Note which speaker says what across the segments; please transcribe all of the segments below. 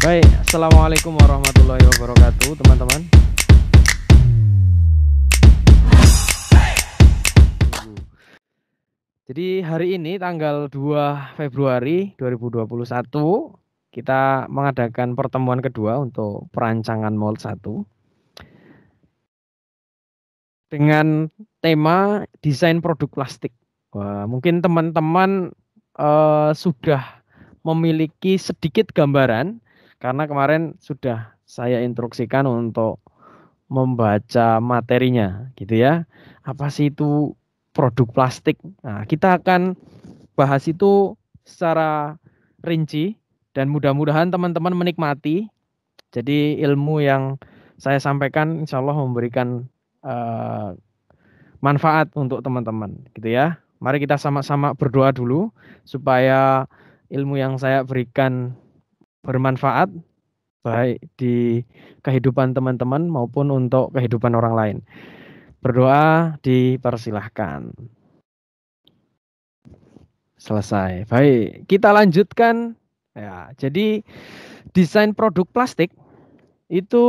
Speaker 1: Baik, Assalamualaikum warahmatullahi wabarakatuh, teman-teman. Jadi hari ini tanggal 2 Februari 2021 kita mengadakan pertemuan kedua untuk perancangan Mold 1 dengan tema desain produk plastik. Wah, mungkin teman-teman sudah memiliki sedikit gambaran karena kemarin sudah saya instruksikan untuk membaca materinya gitu ya. Apa sih itu produk plastik? Nah, kita akan bahas itu secara rinci dan mudah-mudahan teman-teman menikmati. Jadi ilmu yang saya sampaikan insya Allah memberikan eh, manfaat untuk teman-teman gitu ya. Mari kita sama-sama berdoa dulu supaya ilmu yang saya berikan bermanfaat baik di kehidupan teman-teman maupun untuk kehidupan orang lain. Berdoa dipersilahkan. Selesai. Baik, kita lanjutkan. Ya, jadi desain produk plastik itu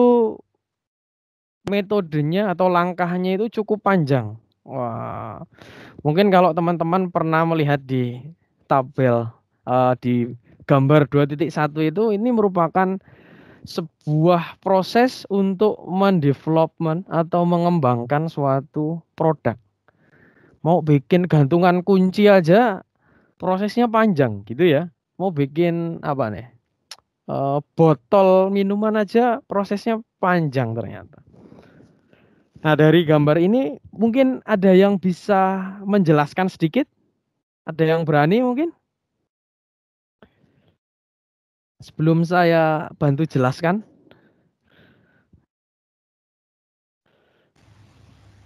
Speaker 1: metodenya atau langkahnya itu cukup panjang. Wah, mungkin kalau teman-teman pernah melihat di tabel di gambar 2.1 itu ini merupakan sebuah proses untuk mendevelopment atau mengembangkan suatu produk. Mau bikin gantungan kunci aja prosesnya panjang gitu ya. Mau bikin apa nih? Botol minuman aja prosesnya panjang ternyata. Nah, dari gambar ini mungkin ada yang bisa menjelaskan sedikit? Ada yang berani mungkin? Sebelum saya bantu jelaskan.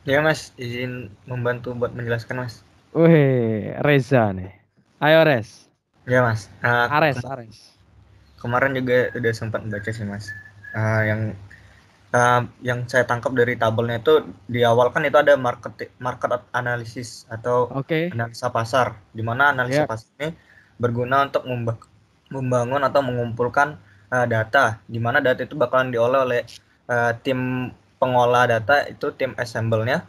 Speaker 2: Ya Mas, izin membantu buat menjelaskan Mas.
Speaker 1: Wih, Reza nih. Ayo Res.
Speaker 2: Ya Mas,
Speaker 1: Ares.
Speaker 2: kemarin juga udah sempat baca sih Mas. Yang saya tangkap dari tabelnya itu di awal kan itu ada market analysis atau
Speaker 1: Oke,
Speaker 2: analisa pasar, di mana analisa
Speaker 1: ya,
Speaker 2: pasar ini berguna untuk membangun atau mengumpulkan data, di mana data itu bakalan diolah oleh tim pengolah data, itu tim assemble-nya,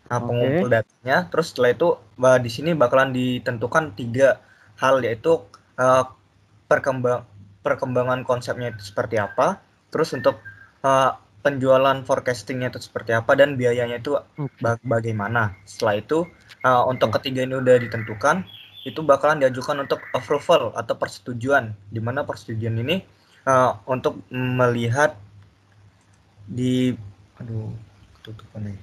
Speaker 2: pengumpul
Speaker 1: oke.
Speaker 2: datanya. Terus setelah itu di sini bakalan ditentukan 3 hal, yaitu uh, perkembang perkembangan konsepnya itu seperti apa, terus untuk penjualan forecastingnya itu seperti apa, dan biayanya itu
Speaker 1: Oke,
Speaker 2: bagaimana. Setelah itu untuk
Speaker 1: oke.
Speaker 2: ketiga ini udah ditentukan, itu bakalan diajukan untuk approval atau persetujuan, di mana persetujuan ini untuk melihat di aduh ketutupan nih.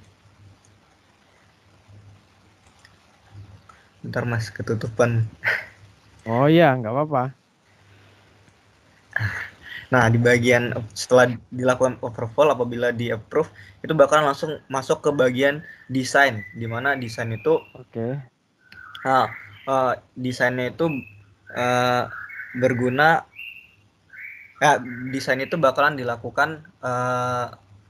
Speaker 2: Bentar Mas, ketutupan.
Speaker 1: Oh iya, nggak apa-apa.
Speaker 2: Nah, di bagian setelah dilakukan approval, apabila di approve, itu bakalan langsung masuk ke bagian desain, di mana desain itu
Speaker 1: Oke,
Speaker 2: desainnya itu uh, berguna, desain itu bakalan dilakukan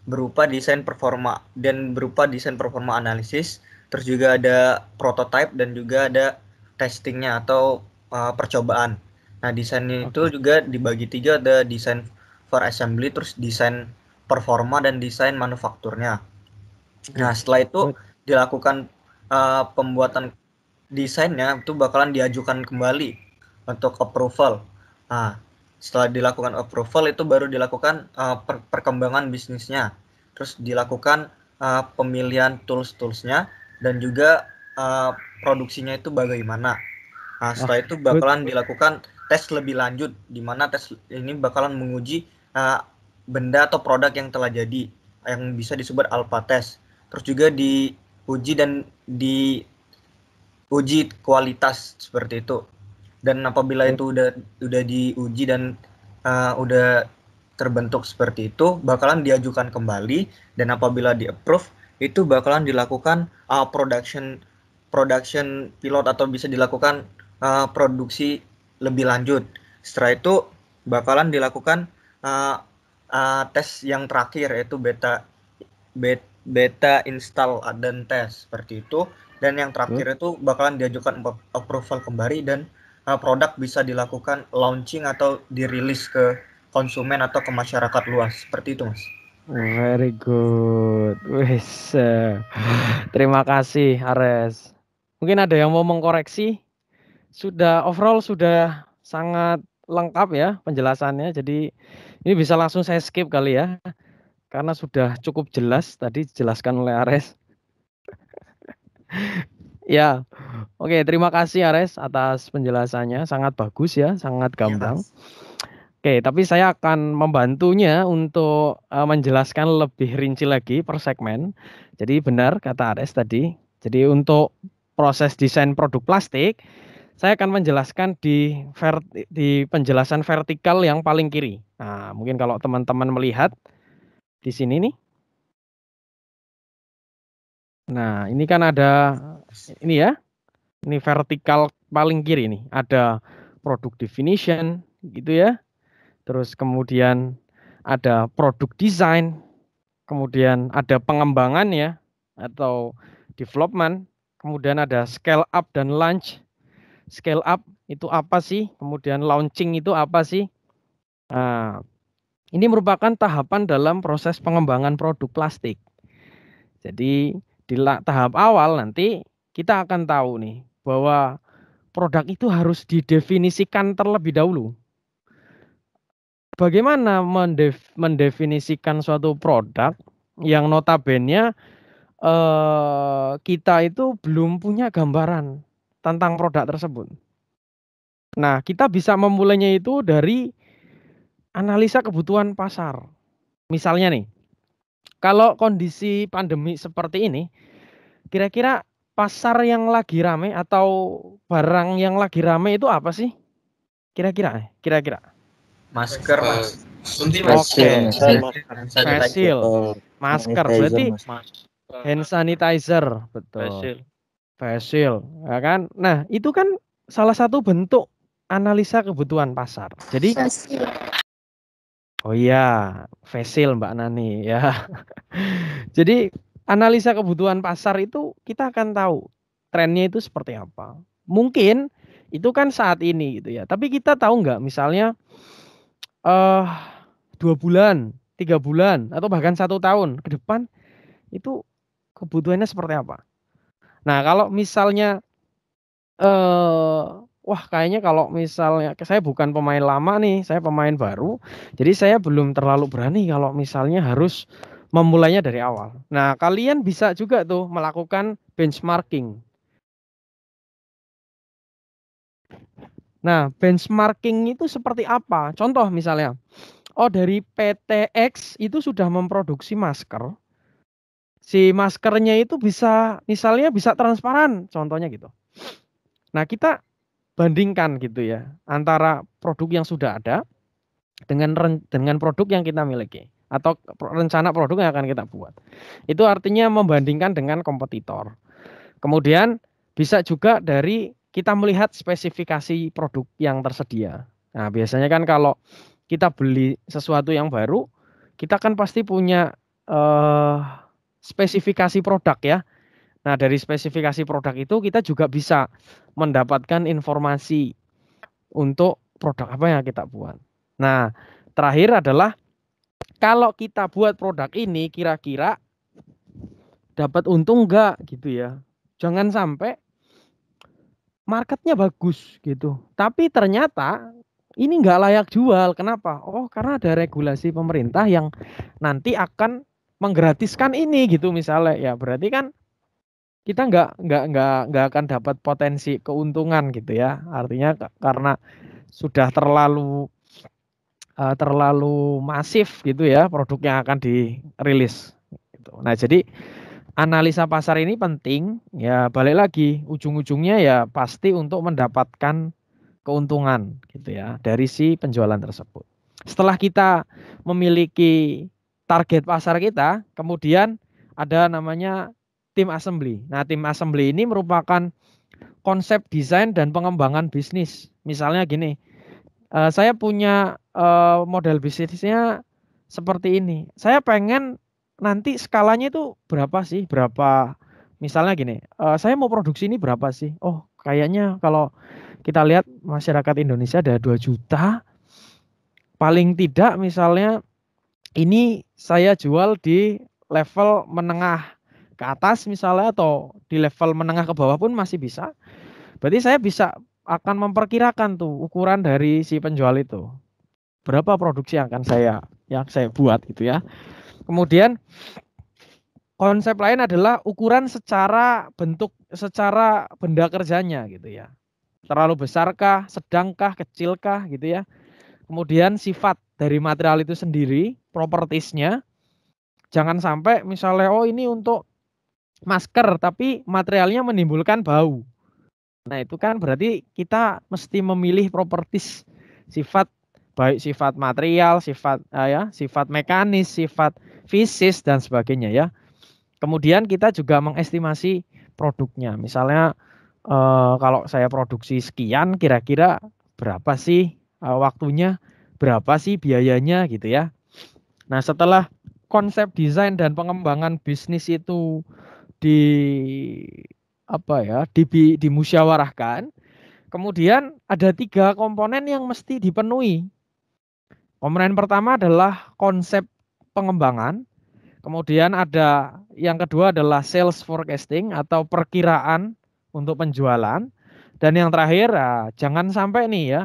Speaker 2: berupa desain performa dan berupa desain performa analisis, terus juga ada prototype dan juga ada testingnya atau percobaan. Nah, desainnya itu
Speaker 1: oke.
Speaker 2: juga dibagi 3, ada desain for assembly, terus desain performa, dan desain manufakturnya. Nah, setelah itu
Speaker 1: Good.
Speaker 2: dilakukan pembuatan desainnya, itu bakalan diajukan kembali untuk approval. Nah, setelah dilakukan approval itu baru dilakukan perkembangan bisnisnya. Terus dilakukan pemilihan tools-toolsnya, dan juga produksinya itu bagaimana. Nah,
Speaker 1: Ah,
Speaker 2: setelah itu
Speaker 1: good.
Speaker 2: bakalan dilakukan tes lebih lanjut, di mana tes ini bakalan menguji benda atau produk yang telah jadi, yang bisa disebut alpha test. Terus juga diuji dan diuji kualitas seperti itu. Dan apabila
Speaker 1: Good.
Speaker 2: itu udah diuji dan udah terbentuk seperti itu, bakalan diajukan kembali, dan apabila di approve, itu bakalan dilakukan production production pilot, atau bisa dilakukan produksi lebih lanjut. Setelah itu bakalan dilakukan uh, tes yang terakhir, yaitu beta install dan tes seperti itu. Dan yang
Speaker 1: Good.
Speaker 2: terakhir itu bakalan diajukan approval kembali, dan produk bisa dilakukan launching atau dirilis ke konsumen atau ke masyarakat luas. Seperti itu, Mas.
Speaker 1: Very good. Wes. Terima kasih, Ares. Mungkin ada yang mau mengkoreksi? Overall sudah sangat lengkap ya penjelasannya. Jadi ini bisa langsung saya skip kali ya. Karena sudah cukup jelas tadi dijelaskan oleh Ares. Ya, oke, terima kasih Ares atas penjelasannya. Sangat bagus ya, sangat
Speaker 2: Iya,
Speaker 1: gamblang.
Speaker 2: Mas.
Speaker 1: Oke, tapi saya akan membantunya untuk menjelaskan lebih rinci lagi per segmen. Jadi benar kata Ares tadi. Jadi untuk proses desain produk plastik, saya akan menjelaskan di penjelasan vertikal yang paling kiri. Nah, mungkin kalau teman-teman melihat di sini nih. Nah, ini kan ada ini ya. Ini vertikal paling kiri nih. Ada product definition gitu ya. Terus kemudian ada product design, kemudian ada pengembangan ya atau development, kemudian ada scale up dan launch. Scale up itu apa sih? Kemudian launching itu apa sih? Nah, ini merupakan tahapan dalam proses pengembangan produk plastik. Jadi di tahap awal nanti kita akan tahu nih bahwa produk itu harus didefinisikan terlebih dahulu. Bagaimana mendefinisikan suatu produk yang notabene kita itu belum punya gambaran tentang produk tersebut. Nah, kita bisa memulainya itu dari analisa kebutuhan pasar. Misalnya nih, kalau kondisi pandemi seperti ini, kira-kira pasar yang lagi rame atau barang yang lagi rame itu apa sih? Kira-kira.
Speaker 2: Masker, Mas.
Speaker 1: Oke,
Speaker 2: Sanitizer.
Speaker 1: facial, masker. Berarti hand sanitizer, betul.
Speaker 3: Facial.
Speaker 1: Facial, ya kan? Nah, itu kan salah satu bentuk analisa kebutuhan pasar. Jadi, oh iya, facial Mbak Nani ya. Jadi, analisa kebutuhan pasar itu kita akan tahu trennya itu seperti apa. Mungkin itu kan saat ini gitu ya. Tapi kita tahu nggak misalnya 2 bulan, 3 bulan, atau bahkan 1 tahun ke depan itu kebutuhannya seperti apa. Nah, kalau misalnya wah kayaknya kalau misalnya saya bukan pemain lama nih, saya pemain baru, jadi saya belum terlalu berani kalau misalnya harus memulainya dari awal. Nah, kalian bisa juga tuh melakukan benchmarking. Nah, benchmarking itu seperti apa? Contoh misalnya, oh dari PT X itu sudah memproduksi masker. Si maskernya itu bisa misalnya bisa transparan, contohnya gitu. Nah, kita bandingkan gitu ya antara produk yang sudah ada dengan produk yang kita miliki atau rencana produk yang akan kita buat. Itu artinya membandingkan dengan kompetitor. Kemudian bisa juga dari kita melihat spesifikasi produk yang tersedia. Nah, biasanya kan kalau kita beli sesuatu yang baru, kita kan pasti punya spesifikasi produk ya. Nah, dari spesifikasi produk itu kita juga bisa mendapatkan informasi untuk produk apa yang kita buat. Nah, terakhir adalah kalau kita buat produk ini kira-kira dapat untung enggak gitu ya. Jangan sampai marketnya bagus gitu. Tapi ternyata ini enggak layak jual. Kenapa? Oh, karena ada regulasi pemerintah yang nanti akan menggratiskan ini gitu misalnya. Ya, berarti kan kita nggak akan dapat potensi keuntungan gitu ya. Artinya karena sudah terlalu masif gitu ya produk yang akan dirilis gitu. Nah, jadi analisa pasar ini penting ya, balik lagi ujung-ujungnya ya pasti untuk mendapatkan keuntungan gitu ya dari si penjualan tersebut. Setelah kita memiliki target pasar kita, kemudian ada namanya tim assembly. Nah, tim assembly ini merupakan konsep desain dan pengembangan bisnis. Misalnya gini, saya punya model bisnisnya seperti ini. Saya pengen nanti skalanya itu berapa sih? Berapa? Misalnya gini, saya mau produksi ini berapa sih? Oh, kayaknya kalau kita lihat masyarakat Indonesia ada 2 juta. paling tidak misalnya ini saya jual di level menengah ke atas misalnya, atau di level menengah ke bawah pun masih bisa. Berarti saya bisa akan memperkirakan tuh ukuran dari si penjual itu. Berapa produksi yang saya buat gitu ya. Kemudian konsep lain adalah ukuran secara bentuk, secara benda kerjanya gitu ya. Terlalu besarkah, sedangkah, kecilkah gitu ya. Kemudian sifat dari material itu sendiri, propertiesnya. Jangan sampai misalnya oh ini untuk masker tapi materialnya menimbulkan bau. Nah, itu kan berarti kita mesti memilih properties, sifat, baik sifat material, sifat mekanis, sifat fisis dan sebagainya ya. Kemudian kita juga mengestimasi produknya. Misalnya kalau saya produksi sekian, kira-kira berapa sih waktunya, berapa sih biayanya gitu ya. Nah, setelah konsep desain dan pengembangan bisnis itu di dimusyawarahkan, kemudian ada 3 komponen yang mesti dipenuhi. Komponen pertama adalah konsep pengembangan, kemudian ada yang kedua adalah sales forecasting atau perkiraan untuk penjualan, dan yang terakhir jangan sampai nih ya,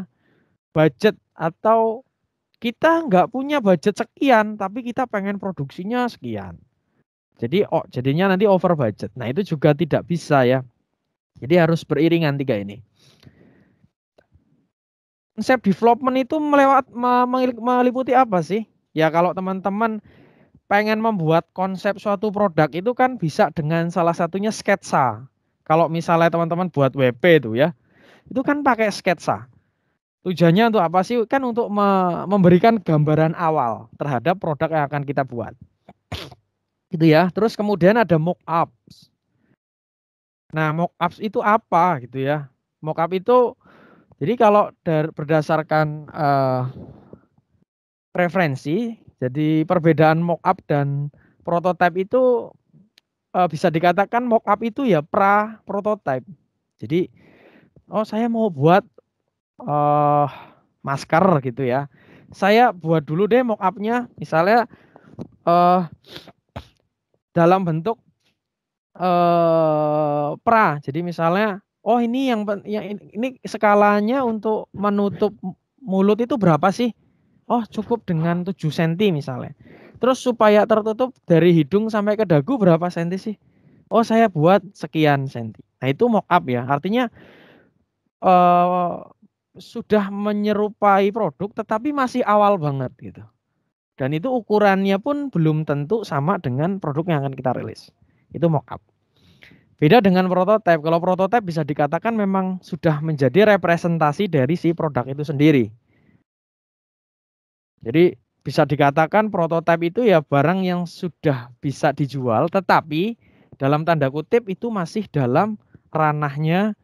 Speaker 1: budget atau kita nggak punya budget sekian tapi kita pengen produksinya sekian. Jadinya nanti over budget. Nah, itu juga tidak bisa ya. Jadi harus beriringan 3 ini. Konsep development itu meliputi apa sih? Ya kalau teman-teman pengen membuat konsep suatu produk itu kan bisa dengan salah satunya sketsa. Kalau misalnya teman-teman buat WP itu ya, itu kan pakai sketsa. Tujuannya untuk apa sih? Kan untuk memberikan gambaran awal terhadap produk yang akan kita buat. Gitu ya. Terus kemudian ada mock-ups. Nah, mock-ups itu apa gitu ya? Mock-up itu jadi kalau berdasarkan referensi, jadi perbedaan mock-up dan prototype itu bisa dikatakan mock-up itu ya pra-prototype. Jadi, oh saya mau buat masker gitu ya. Saya buat dulu deh mock-up-nya, misalnya dalam bentuk pra. Jadi misalnya, oh ini yang ini skalanya untuk menutup mulut itu berapa sih? Oh cukup dengan 7 cm misalnya. Terus supaya tertutup dari hidung sampai ke dagu berapa senti sih? Oh saya buat sekian senti. Nah itu mock up ya. Artinya eh, sudah menyerupai produk tetapi masih awal banget gitu. Dan itu ukurannya pun belum tentu sama dengan produk yang akan kita rilis. Itu mock up. Beda dengan prototype. Kalau prototype bisa dikatakan memang sudah menjadi representasi dari si produk itu sendiri. Jadi bisa dikatakan prototipe itu ya barang yang sudah bisa dijual, tetapi dalam tanda kutip itu masih dalam ranahnya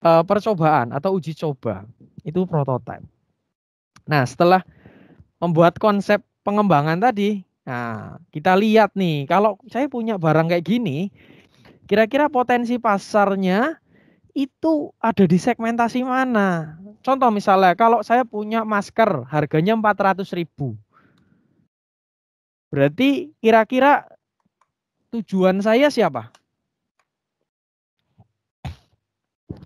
Speaker 1: percobaan atau uji coba. Itu prototipe. Nah, setelah membuat konsep pengembangan tadi, nah kita lihat nih, kalau saya punya barang kayak gini, kira-kira potensi pasarnya itu ada di segmentasi mana? Contoh misalnya, kalau saya punya masker harganya 400.000. Berarti kira-kira tujuan saya siapa?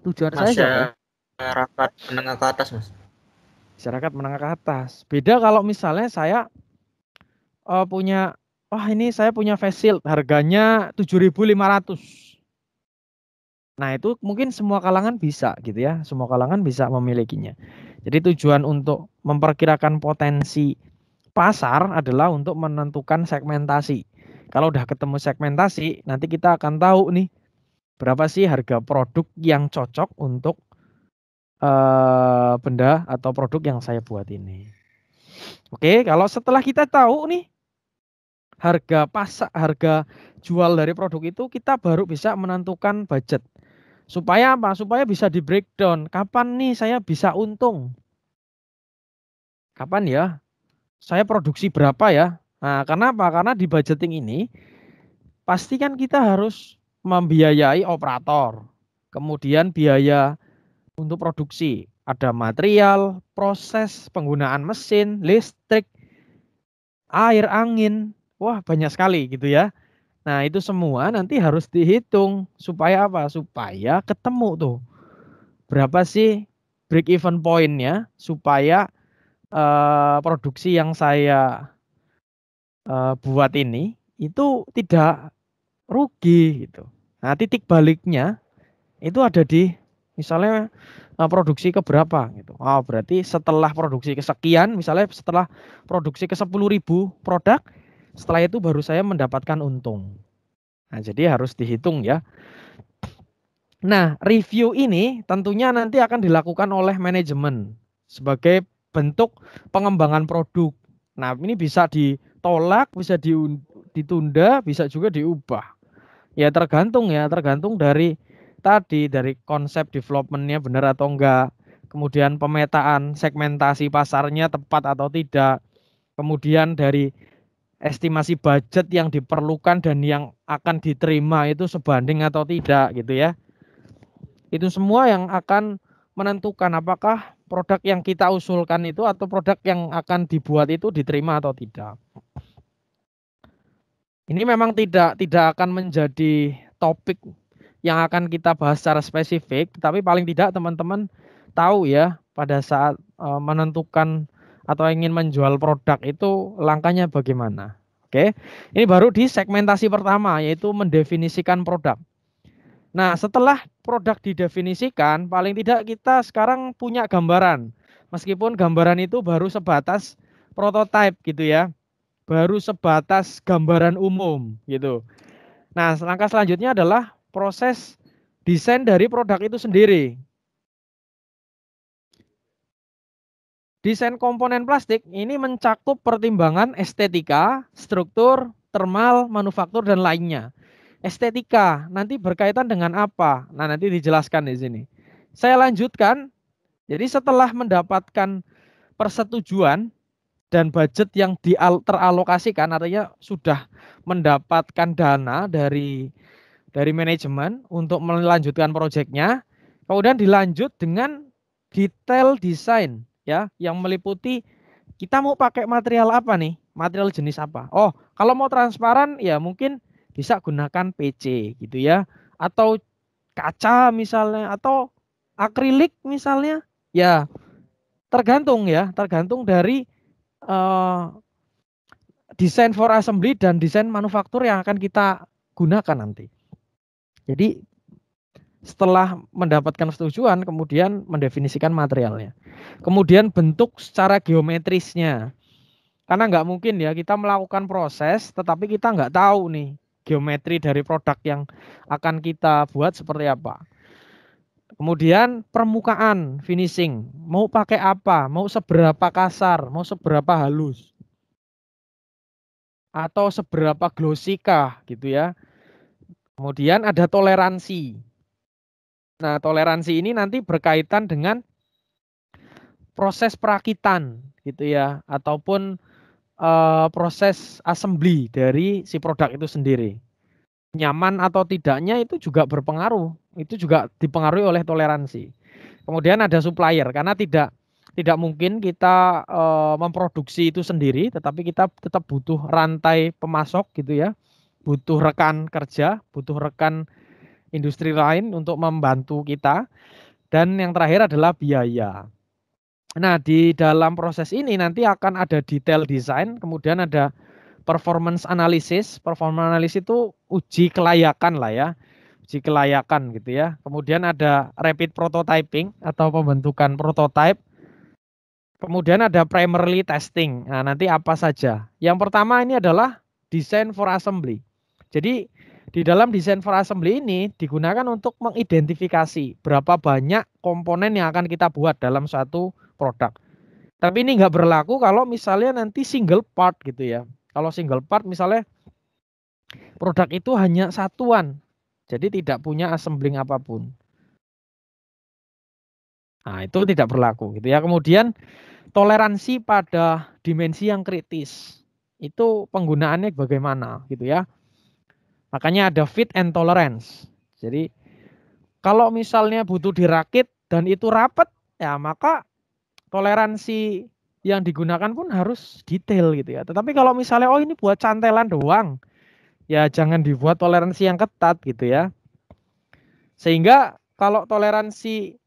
Speaker 1: Tujuan saya siapa ya?
Speaker 2: Masyarakat menengah ke atas, Mas.
Speaker 1: Masyarakat menengah ke atas. Beda kalau misalnya saya punya, ini saya punya face shield harganya 7.500. Nah itu mungkin semua kalangan bisa gitu ya. Semua kalangan bisa memilikinya. Jadi tujuan untuk memperkirakan potensi pasar adalah untuk menentukan segmentasi. Kalau udah ketemu segmentasi, nanti kita akan tahu nih berapa sih harga produk yang cocok untuk benda atau produk yang saya buat ini. Oke, kalau setelah kita tahu nih harga jual dari produk itu, kita baru bisa menentukan budget. Supaya apa? Supaya bisa di breakdown. Kapan nih saya bisa untung? Kapan ya? Saya produksi berapa ya? Nah, kenapa? Karena di budgeting ini pasti kan kita harus membiayai operator. Kemudian biaya untuk produksi, ada material, proses, penggunaan mesin, listrik, air, angin. Wah, banyak sekali gitu ya. Nah, itu semua nanti harus dihitung supaya apa? Supaya ketemu tuh berapa sih break even point-nya supaya produksi yang saya buat ini itu tidak rugi gitu. Nah, titik baliknya itu ada di misalnya produksi ke berapa gitu. Oh, berarti setelah produksi kesekian, misalnya setelah produksi ke 10.000 produk, setelah itu baru saya mendapatkan untung. Nah, jadi harus dihitung ya. Nah, review ini tentunya nanti akan dilakukan oleh manajemen sebagai bentuk pengembangan produk. Nah, ini bisa ditolak, bisa ditunda, bisa juga diubah. Ya, tergantung dari tadi, dari konsep development-nya benar atau enggak. Kemudian pemetaan segmentasi pasarnya tepat atau tidak. Kemudian dari estimasi budget yang diperlukan dan yang akan diterima itu sebanding atau tidak gitu ya. Itu semua yang akan menentukan apakah produk yang kita usulkan itu atau produk yang akan dibuat itu diterima atau tidak. Ini memang tidak akan menjadi topik yang akan kita bahas secara spesifik, tapi paling tidak teman-teman tahu ya pada saat menentukan atau ingin menjual produk itu langkahnya bagaimana. Oke. Ini baru di segmentasi pertama yaitu mendefinisikan produk. Nah, setelah produk didefinisikan, paling tidak kita sekarang punya gambaran. Meskipun gambaran itu baru sebatas prototipe gitu ya. Baru sebatas gambaran umum gitu. Nah, langkah selanjutnya adalah proses desain dari produk itu sendiri. Desain komponen plastik ini mencakup pertimbangan estetika, struktur, thermal, manufaktur, dan lainnya. Estetika nanti berkaitan dengan apa? Nah, nanti dijelaskan di sini. Saya lanjutkan. Jadi setelah mendapatkan persetujuan dan budget yang teralokasikan, artinya sudah mendapatkan dana dari manajemen untuk melanjutkan proyeknya, kemudian dilanjut dengan detail desain ya yang meliputi kita mau pakai material apa nih? Material jenis apa? Oh, kalau mau transparan ya mungkin bisa gunakan PC gitu ya atau kaca misalnya atau akrilik misalnya. Ya, tergantung dari eh, desain for assembly dan desain manufaktur yang akan kita gunakan nanti. Jadi setelah mendapatkan persetujuan, kemudian mendefinisikan materialnya. Kemudian bentuk secara geometrisnya. Karena nggak mungkin ya kita melakukan proses, tetapi kita nggak tahu nih geometri dari produk yang akan kita buat seperti apa. Kemudian permukaan, finishing. Mau pakai apa? Mau seberapa kasar? Mau seberapa halus? Atau seberapa glossy kah gitu ya. Kemudian ada toleransi. Nah, toleransi ini nanti berkaitan dengan proses perakitan gitu ya ataupun proses assembly dari si produk itu sendiri. Nyaman atau tidaknya itu juga berpengaruh. Itu juga dipengaruhi oleh toleransi. Kemudian ada supplier karena tidak mungkin kita memproduksi itu sendiri, tetapi kita tetap butuh rantai pemasok gitu ya. Butuh rekan kerja, butuh rekan industri lain untuk membantu kita. Dan yang terakhir adalah biaya. Nah, di dalam proses ini nanti akan ada detail desain, kemudian ada performance analysis. Performance analysis itu uji kelayakan lah ya. Uji kelayakan gitu ya. Kemudian ada rapid prototyping atau pembentukan prototype. Kemudian ada primarily testing. Nah, nanti apa saja? Yang pertama ini adalah design for assembly. Jadi di dalam design for assembly ini digunakan untuk mengidentifikasi berapa banyak komponen yang akan kita buat dalam suatu produk. Tapi ini nggak berlaku kalau misalnya nanti single part gitu ya. Kalau single part misalnya produk itu hanya satuan, jadi tidak punya assembling apapun. Nah, itu tidak berlaku gitu ya. Kemudian toleransi pada dimensi yang kritis. Itu penggunaannya bagaimana gitu ya. Makanya ada fit and tolerance. Jadi kalau misalnya butuh dirakit dan itu rapat, ya maka toleransi yang digunakan pun harus detail gitu ya. Tetapi kalau misalnya oh ini buat cantelan doang, ya jangan dibuat toleransi yang ketat gitu ya. Sehingga kalau toleransi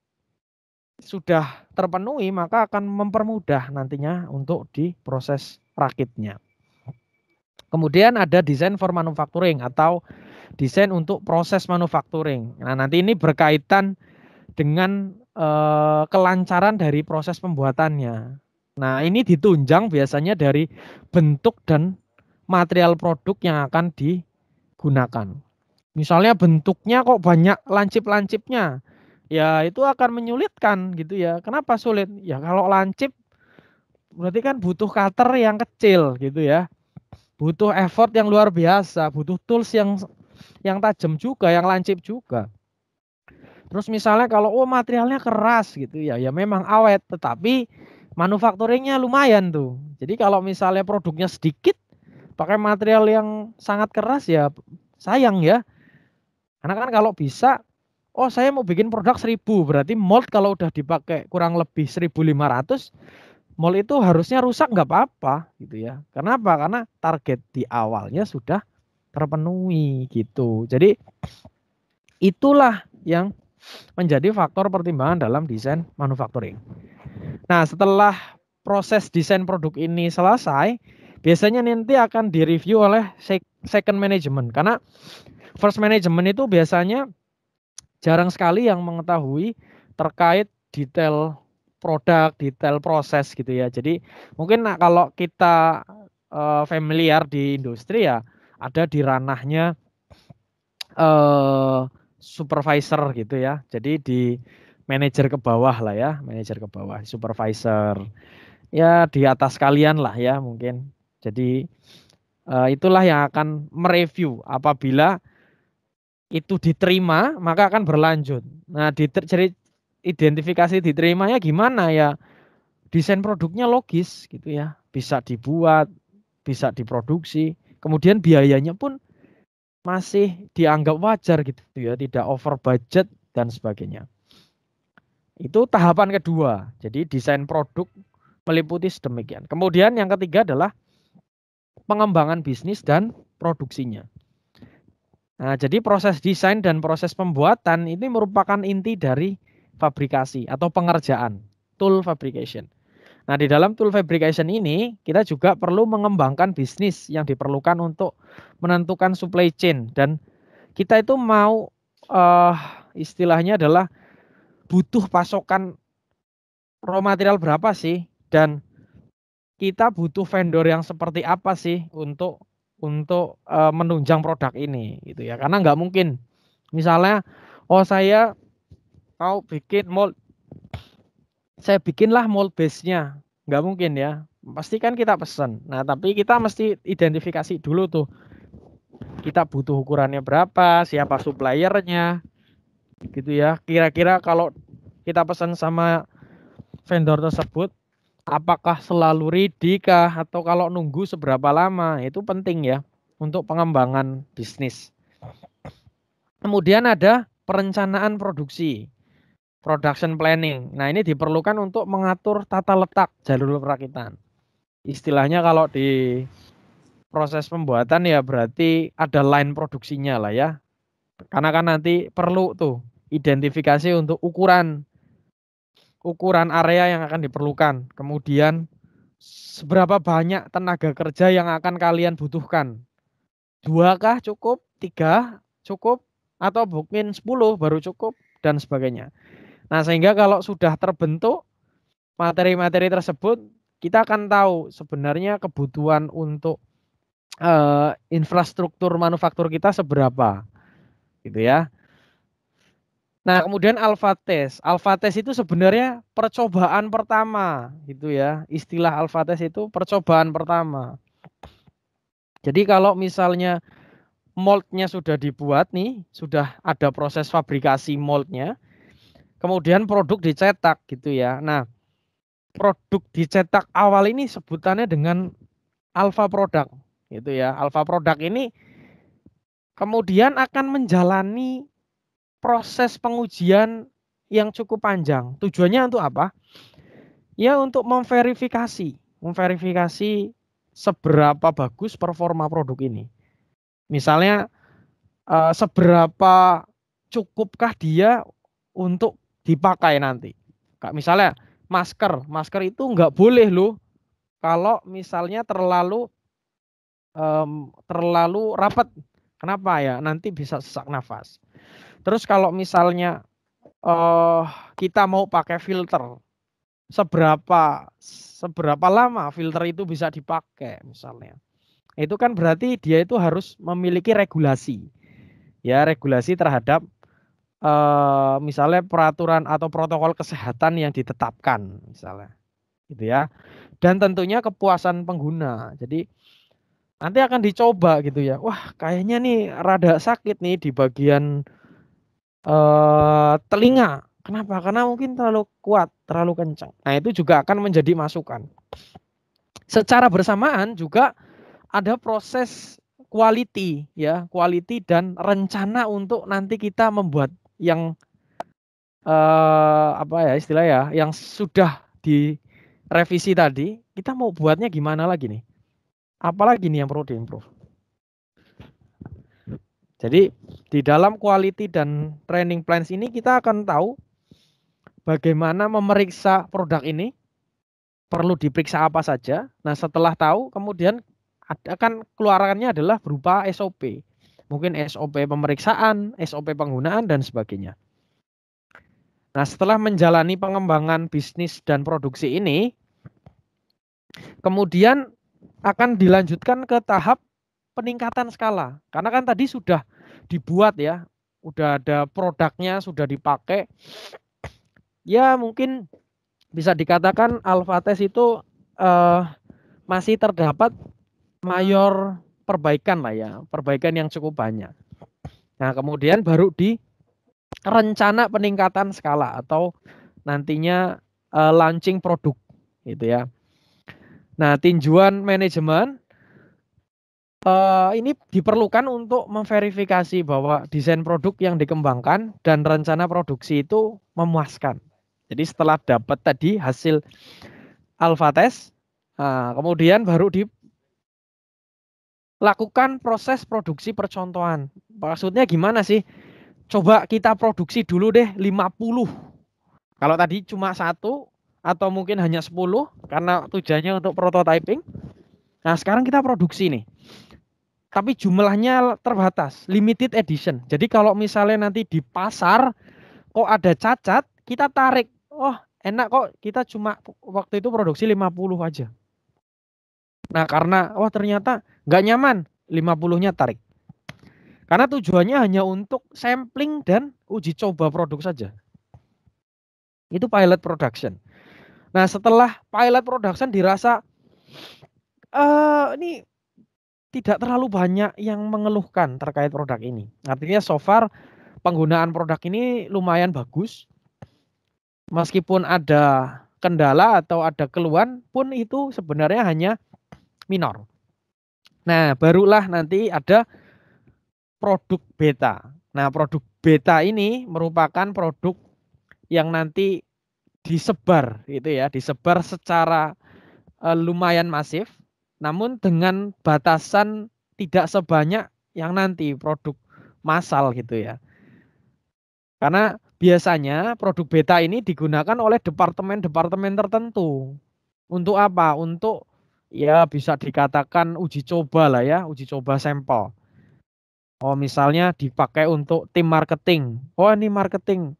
Speaker 1: sudah terpenuhi maka akan mempermudah nantinya untuk diproses rakitnya. Kemudian ada desain for manufacturing atau desain untuk proses manufacturing. Nah, nanti ini berkaitan dengan kelancaran dari proses pembuatannya. Nah, ini ditunjang biasanya dari bentuk dan material produk yang akan digunakan. Misalnya bentuknya kok banyak lancip-lancipnya, ya itu akan menyulitkan gitu ya. Kenapa sulit? Ya kalau lancip berarti kan butuh cutter yang kecil gitu ya. Butuh effort yang luar biasa, butuh tools yang tajam juga, yang lancip juga. Terus misalnya kalau oh materialnya keras gitu ya, ya memang awet, tetapi manufakturingnya lumayan tuh. Jadi kalau misalnya produknya sedikit, pakai material yang sangat keras ya sayang ya. Karena kan kalau bisa, oh saya mau bikin produk 1000, berarti mold kalau udah dipakai kurang lebih 1500, mold itu harusnya rusak nggak apa-apa gitu ya. Kenapa? Karena target di awalnya sudah terpenuhi gitu. Jadi itulah yang menjadi faktor pertimbangan dalam desain manufacturing. Nah, setelah proses desain produk ini selesai, biasanya nanti akan direview oleh second management. Karena first management itu biasanya jarang sekali yang mengetahui terkait detail produk, detail proses gitu ya. Jadi mungkin kalau kita familiar di industri ya ada di ranahnya supervisor gitu ya. Jadi di manajer ke bawah lah ya, manajer ke bawah, supervisor. Ya di atas kalian lah ya mungkin. Jadi itulah yang akan mereview apabila itu diterima maka akan berlanjut. Nah, jadi identifikasi diterimanya gimana ya? Desain produknya logis gitu ya, bisa dibuat, bisa diproduksi, kemudian biayanya pun masih dianggap wajar gitu ya, tidak over budget dan sebagainya. Itu tahapan kedua. Jadi desain produk meliputi sedemikian. Kemudian yang ketiga adalah pengembangan bisnis dan produksinya. Nah, jadi proses desain dan proses pembuatan ini merupakan inti dari fabrikasi atau pengerjaan, tool fabrication. Nah, di dalam tool fabrication ini kita juga perlu mengembangkan bisnis yang diperlukan untuk menentukan supply chain dan kita itu mau istilahnya adalah butuh pasokan raw material berapa sih dan kita butuh vendor yang seperti apa sih untuk menunjang produk ini gitu ya. Karena nggak mungkin misalnya oh saya mau bikin mold, saya bikinlah mold base-nya. Nggak mungkin ya. Pasti kan kita pesan. Nah, tapi kita mesti identifikasi dulu tuh. Kita butuh ukurannya berapa, siapa suppliernya, gitu ya. Kira-kira kalau kita pesan sama vendor tersebut, apakah selalu ready kah atau kalau nunggu seberapa lama? Itu penting ya untuk pengembangan bisnis. Kemudian ada perencanaan produksi, production planning. Nah, ini diperlukan untuk mengatur tata letak jalur perakitan. Istilahnya kalau di proses pembuatan ya berarti ada line produksinya lah ya. Karena kan nanti perlu tuh identifikasi untuk ukuran area yang akan diperlukan. Kemudian seberapa banyak tenaga kerja yang akan kalian butuhkan. 2 kah cukup? 3 cukup? Atau mungkin 10 baru cukup? Dan sebagainya. Nah, sehingga kalau sudah terbentuk materi-materi tersebut, kita akan tahu sebenarnya kebutuhan untuk infrastruktur manufaktur kita seberapa, gitu ya. Nah, kemudian alpha test. Alpha test itu sebenarnya percobaan pertama, gitu ya. Istilah alpha test itu percobaan pertama. Jadi kalau misalnya moldnya sudah dibuat nih, sudah ada proses fabrikasi moldnya, kemudian produk dicetak gitu ya. Nah, produk dicetak awal ini sebutannya dengan alpha product gitu ya. Alpha product ini kemudian akan menjalani proses pengujian yang cukup panjang. Tujuannya untuk apa? Ya untuk memverifikasi seberapa bagus performa produk ini. Misalnya seberapa cukupkah dia untuk dipakai nanti. Kayak misalnya masker itu nggak boleh loh kalau misalnya terlalu rapat. Kenapa ya? Nanti bisa sesak nafas. Terus kalau misalnya eh kita mau pakai filter, seberapa lama filter itu bisa dipakai misalnya. Itu kan berarti dia itu harus memiliki regulasi. Ya, regulasi terhadap misalnya peraturan atau protokol kesehatan yang ditetapkan misalnya. Gitu ya. Dan tentunya kepuasan pengguna. Jadi nanti akan dicoba gitu ya. Wah, kayaknya nih rada sakit nih di bagian telinga. Kenapa? Karena mungkin terlalu kuat, terlalu kencang. Nah, itu juga akan menjadi masukan. Secara bersamaan juga ada proses quality ya, quality dan rencana untuk nanti kita membuat yang apa ya istilah ya, yang sudah direvisi tadi, kita mau buatnya gimana lagi nih? Apalagi nih yang perlu diimprove. Jadi di dalam quality dan training plans ini kita akan tahu bagaimana memeriksa produk ini, perlu diperiksa apa saja. Nah, setelah tahu kemudian akan keluarannya adalah berupa SOP. Mungkin SOP pemeriksaan, SOP penggunaan dan sebagainya. Nah, setelah menjalani pengembangan bisnis dan produksi ini, kemudian akan dilanjutkan ke tahap peningkatan skala. Karena kan tadi sudah dibuat ya, udah ada produknya, sudah dipakai. Ya mungkin bisa dikatakan Alphatest itu masih terdapat mayor perbaikan lah ya, perbaikan yang cukup banyak. Nah, kemudian baru di rencana peningkatan skala atau nantinya launching produk gitu ya. Nah, tinjauan manajemen ini diperlukan untuk memverifikasi bahwa desain produk yang dikembangkan dan rencana produksi itu memuaskan. Jadi setelah dapat tadi hasil alpha test, kemudian baru dilakukan proses produksi percontohan. Maksudnya gimana sih? Coba kita produksi dulu deh 50. Kalau tadi cuma 1 atau mungkin hanya 10 karena tujuannya untuk prototyping. Nah, sekarang kita produksi nih. Tapi jumlahnya terbatas, limited edition. Jadi kalau misalnya nanti di pasar kok ada cacat, kita tarik. Oh, enak kok kita cuma waktu itu produksi 50 aja. Nah, karena ternyata nggak nyaman, 50-nya tarik. Karena tujuannya hanya untuk sampling dan uji coba produk saja. Itu pilot production. Nah, setelah pilot production dirasa ini tidak terlalu banyak yang mengeluhkan terkait produk ini. Artinya so far penggunaan produk ini lumayan bagus. Meskipun ada kendala atau ada keluhan pun itu sebenarnya hanya minor. Nah, barulah nanti ada produk beta. Nah, produk beta ini merupakan produk yang nanti disebar gitu ya, disebar secara lumayan masif, namun dengan batasan tidak sebanyak yang nanti produk massal gitu ya. Karena biasanya produk beta ini digunakan oleh departemen-departemen tertentu. Untuk apa? Untuk ya bisa dikatakan uji coba lah ya, uji coba sampel. Oh, misalnya dipakai untuk tim marketing. Oh, ini marketing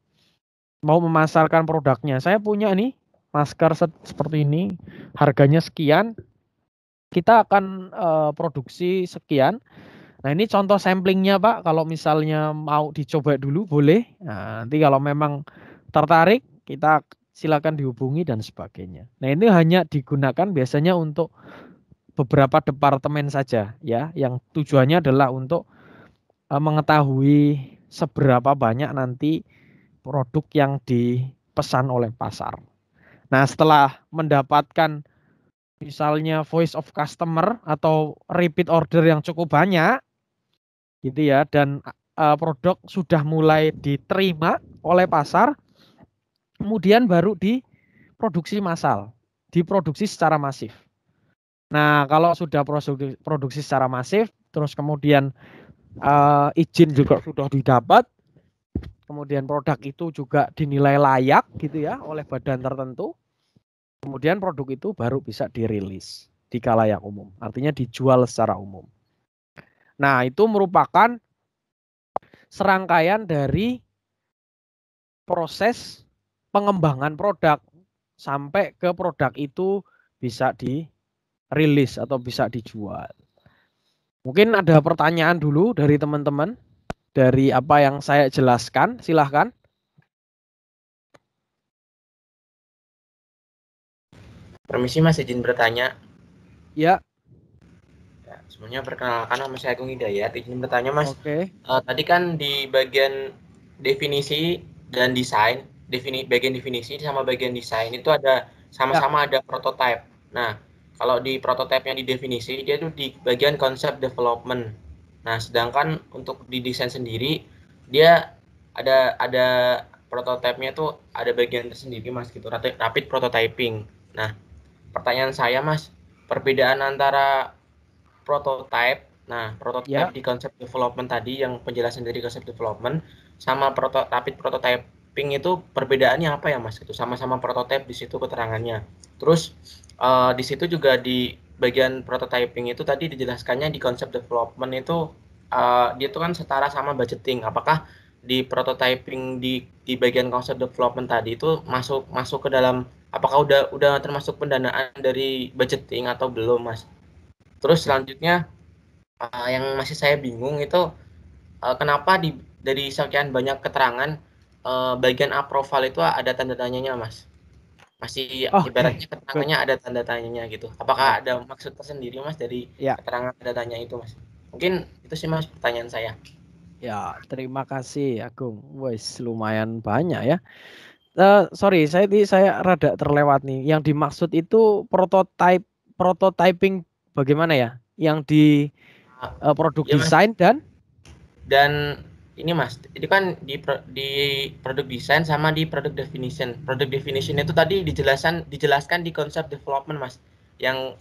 Speaker 1: mau memasarkan produknya. Saya punya nih masker seperti ini, harganya sekian. Kita akan produksi sekian. Nah, ini contoh samplingnya Pak. Kalau misalnya mau dicoba dulu boleh. Nah, nanti kalau memang tertarik kita silakan dihubungi dan sebagainya. Nah, ini hanya digunakan biasanya untuk beberapa departemen saja ya, yang tujuannya adalah untuk mengetahui seberapa banyak nanti produk yang dipesan oleh pasar. Nah, setelah mendapatkan misalnya voice of customer atau repeat order yang cukup banyak gitu ya, dan produk sudah mulai diterima oleh pasar, kemudian baru diproduksi massal, diproduksi secara masif. Nah, kalau sudah produksi secara masif, terus kemudian izin juga sudah didapat, kemudian produk itu juga dinilai layak gitu ya oleh badan tertentu, kemudian produk itu baru bisa dirilis di khalayak umum, artinya dijual secara umum. Nah, itu merupakan serangkaian dari proses pengembangan produk sampai ke produk itu bisa dirilis atau bisa dijual. Mungkin ada pertanyaan dulu dari teman-teman dari apa yang saya jelaskan, silahkan.
Speaker 3: Permisi Mas, izin bertanya.
Speaker 1: Ya.
Speaker 3: Ya, semuanya perkenalkan, nama saya Agung Hidayat. Izin bertanya Mas.
Speaker 1: Oke.
Speaker 3: Tadi kan di bagian definisi dan desain, bagian definisi sama bagian desain itu ada sama-sama ada prototype. Nah, kalau di prototype yang di definisi dia tuh di bagian konsep development. Nah, sedangkan untuk di desain sendiri dia ada prototipenya tuh ada bagian tersendiri Mas gitu, rapid prototyping. Nah, pertanyaan saya Mas, perbedaan antara prototype, prototype di konsep development tadi yang penjelasan dari konsep development sama rapid prototyping itu perbedaannya apa ya Mas? Itu sama-sama prototype di situ keterangannya. Terus di situ juga di bagian prototyping itu tadi dijelaskannya di konsep development itu dia itu kan setara sama budgeting. Apakah di prototyping di bagian konsep development tadi itu masuk ke dalam, apakah udah termasuk pendanaan dari budgeting atau belum Mas? Terus selanjutnya yang masih saya bingung itu kenapa dari sekian banyak keterangan bagian approval itu ada tanda tanyanya Mas? Masih ibaratnya keterangannya ada tanda tanyanya gitu. Apakah ada maksud tersendiri Mas dari keterangan tanda tanya itu Mas? Mungkin itu sih Mas pertanyaan saya.
Speaker 1: Ya, terima kasih Agung. Wes lumayan banyak ya. Sorry, saya rada terlewat nih. Yang dimaksud itu prototyping bagaimana ya? Yang di produk
Speaker 3: Ya,
Speaker 1: desain
Speaker 3: dan ini Mas, itu kan di produk desain sama di product definition. Product definition itu tadi dijelaskan di konsep development Mas. Yang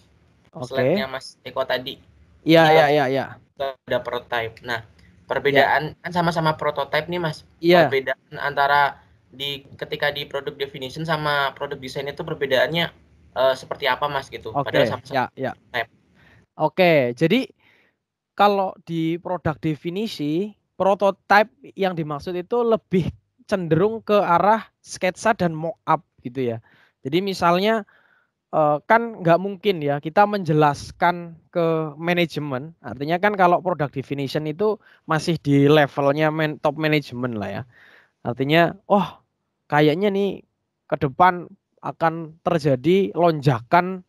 Speaker 3: slide-nya Mas Eko tadi.
Speaker 1: Iya.
Speaker 3: Ada prototype. Nah, perbedaan kan sama-sama prototype nih Mas.
Speaker 1: Iya.
Speaker 3: Perbedaan antara ketika di product definition sama product design itu perbedaannya seperti apa Mas gitu. Padahal sama-sama
Speaker 1: prototype. Oke, jadi kalau di produk definisi, prototype yang dimaksud itu lebih cenderung ke arah sketsa dan mock-up gitu ya. Jadi misalnya kan nggak mungkin ya kita menjelaskan ke manajemen. Artinya kan kalau product definition itu masih di levelnya top management lah ya. Artinya, kayaknya nih ke depan akan terjadi lonjakan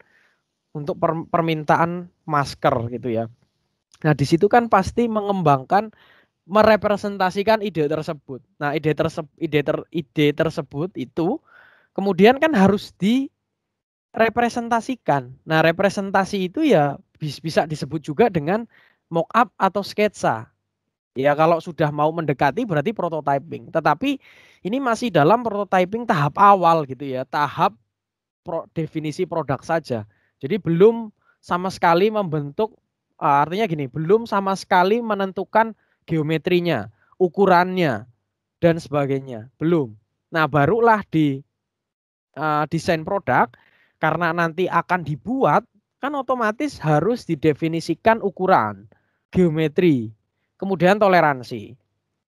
Speaker 1: untuk permintaan masker gitu ya. Nah, di situ kan pasti mengembangkan, merepresentasikan ide tersebut. Nah, ide tersebut itu kemudian kan harus direpresentasikan. Nah, representasi itu ya bisa disebut juga dengan mock up atau sketsa. Ya, kalau sudah mau mendekati berarti prototyping. Tetapi ini masih dalam prototyping tahap awal gitu ya, tahap definisi produk saja. Jadi belum sama sekali membentuk, artinya gini, belum sama sekali menentukan geometrinya, ukurannya, dan sebagainya. Belum. Nah, barulah di desain produk, karena nanti akan dibuat, kan otomatis harus didefinisikan ukuran, geometri, kemudian toleransi.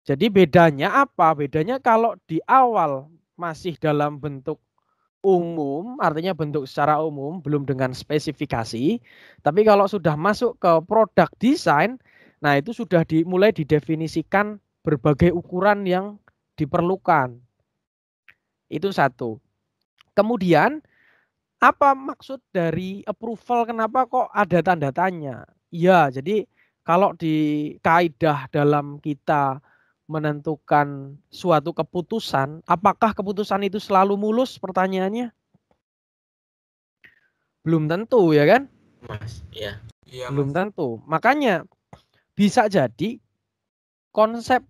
Speaker 1: Jadi bedanya apa? Bedanya kalau di awal masih dalam bentuk umum, artinya bentuk secara umum, belum dengan spesifikasi. Tapi kalau sudah masuk ke produk desain, nah itu sudah mulai didefinisikan berbagai ukuran yang diperlukan. Itu satu. Kemudian, apa maksud dari approval? Kenapa kok ada tanda tanya? Ya, jadi kalau di kaidah dalam kita menentukan suatu keputusan, apakah keputusan itu selalu mulus? Pertanyaannya belum tentu ya kan?
Speaker 3: Mas, iya.
Speaker 1: Belum tentu. Makanya bisa jadi konsep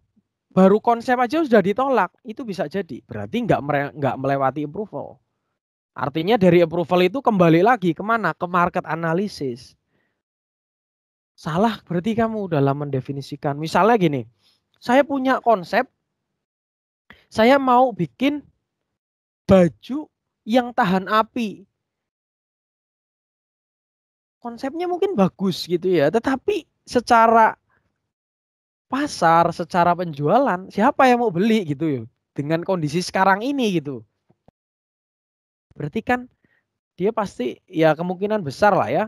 Speaker 1: baru konsep aja sudah ditolak, itu bisa jadi. Berarti nggak melewati approval. Artinya dari approval itu kembali lagi kemana? Ke market analysis. Salah berarti kamu dalam mendefinisikan. Misalnya gini, saya punya konsep, saya mau bikin baju yang tahan api. Konsepnya mungkin bagus gitu ya, tetapi secara pasar, secara penjualan, siapa yang mau beli gitu ya? Dengan kondisi sekarang ini gitu. Berarti kan dia pasti ya kemungkinan besar lah ya,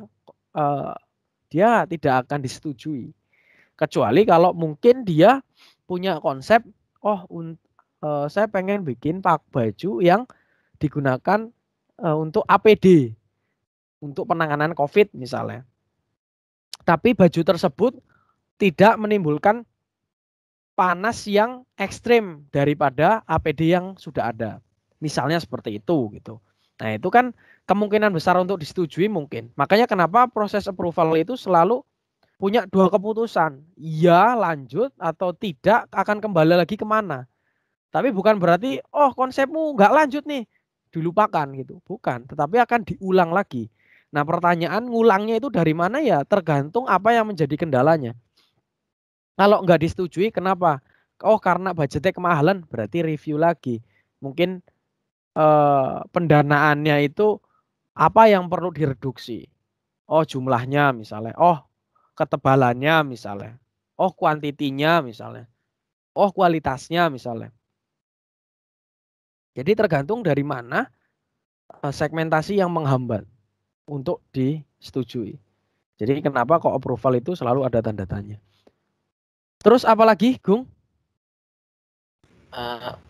Speaker 1: dia tidak akan disetujui. Kecuali kalau mungkin dia punya konsep, saya pengen bikin baju yang digunakan untuk APD, untuk penanganan COVID misalnya. Tapi baju tersebut tidak menimbulkan panas yang ekstrim daripada APD yang sudah ada. Misalnya seperti itu gitu. Nah, itu kan kemungkinan besar untuk disetujui mungkin. Makanya kenapa proses approval itu selalu punya dua keputusan. Ya lanjut atau tidak, akan kembali lagi kemana. Tapi bukan berarti, konsepmu nggak lanjut nih, dilupakan gitu. Bukan, tetapi akan diulang lagi. Nah, pertanyaan ngulangnya itu dari mana ya? Tergantung apa yang menjadi kendalanya. Kalau nggak disetujui, kenapa? Karena budgetnya kemahalan, berarti review lagi. Mungkin pendanaannya itu apa yang perlu direduksi. Jumlahnya misalnya. Ketebalannya misalnya. Kuantitinya misalnya. Kualitasnya misalnya. Jadi tergantung dari mana segmentasi yang menghambat untuk disetujui. Jadi kenapa kok approval itu selalu ada tanda tanya. Terus apa lagi, Gung?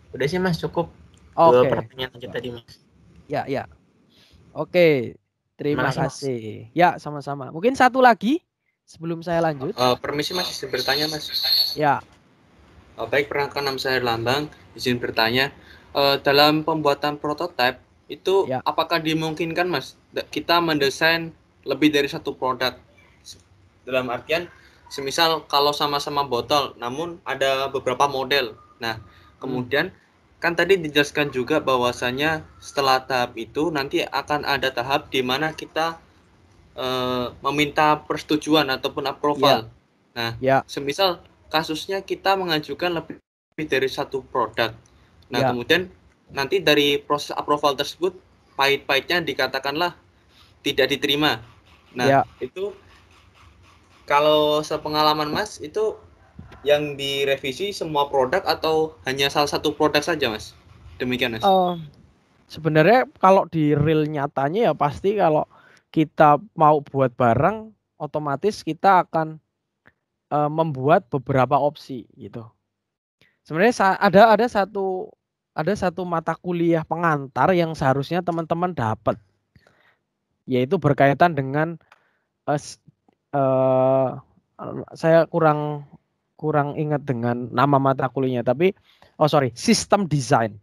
Speaker 3: Udah sih Mas, cukup.
Speaker 1: Oke.
Speaker 3: Dua pertanyaan aja tadi Mas.
Speaker 1: Ya. Oke, terima kasih. Ya, sama-sama. Mungkin satu lagi sebelum saya lanjut.
Speaker 4: Permisi Mas, izin bertanya Mas.
Speaker 1: Ya.
Speaker 4: Baik, perkenalkan nama saya Lambang, izin bertanya. Dalam pembuatan prototipe itu
Speaker 1: Ya.
Speaker 4: apakah dimungkinkan Mas kita mendesain lebih dari satu produk? Dalam artian, semisal kalau sama-sama botol, namun ada beberapa model. Nah, kemudian kan tadi dijelaskan juga bahwasanya setelah tahap itu nanti akan ada tahap di mana kita meminta persetujuan ataupun approval. Nah, semisal kasusnya kita mengajukan lebih dari satu produk. Nah, kemudian nanti dari proses approval tersebut pahit-pahitnya dikatakanlah tidak diterima. Nah, itu kalau sepengalaman Mas itu yang direvisi semua produk atau hanya salah satu produk saja Mas? Demikian Mas.
Speaker 1: Sebenarnya kalau di real nyatanya ya pasti kalau kita mau buat barang otomatis kita akan membuat beberapa opsi gitu. Sebenarnya ada satu mata kuliah pengantar yang seharusnya teman-teman dapat, yaitu berkaitan dengan saya kurang ingat dengan nama mata kuliahnya, tapi sistem design.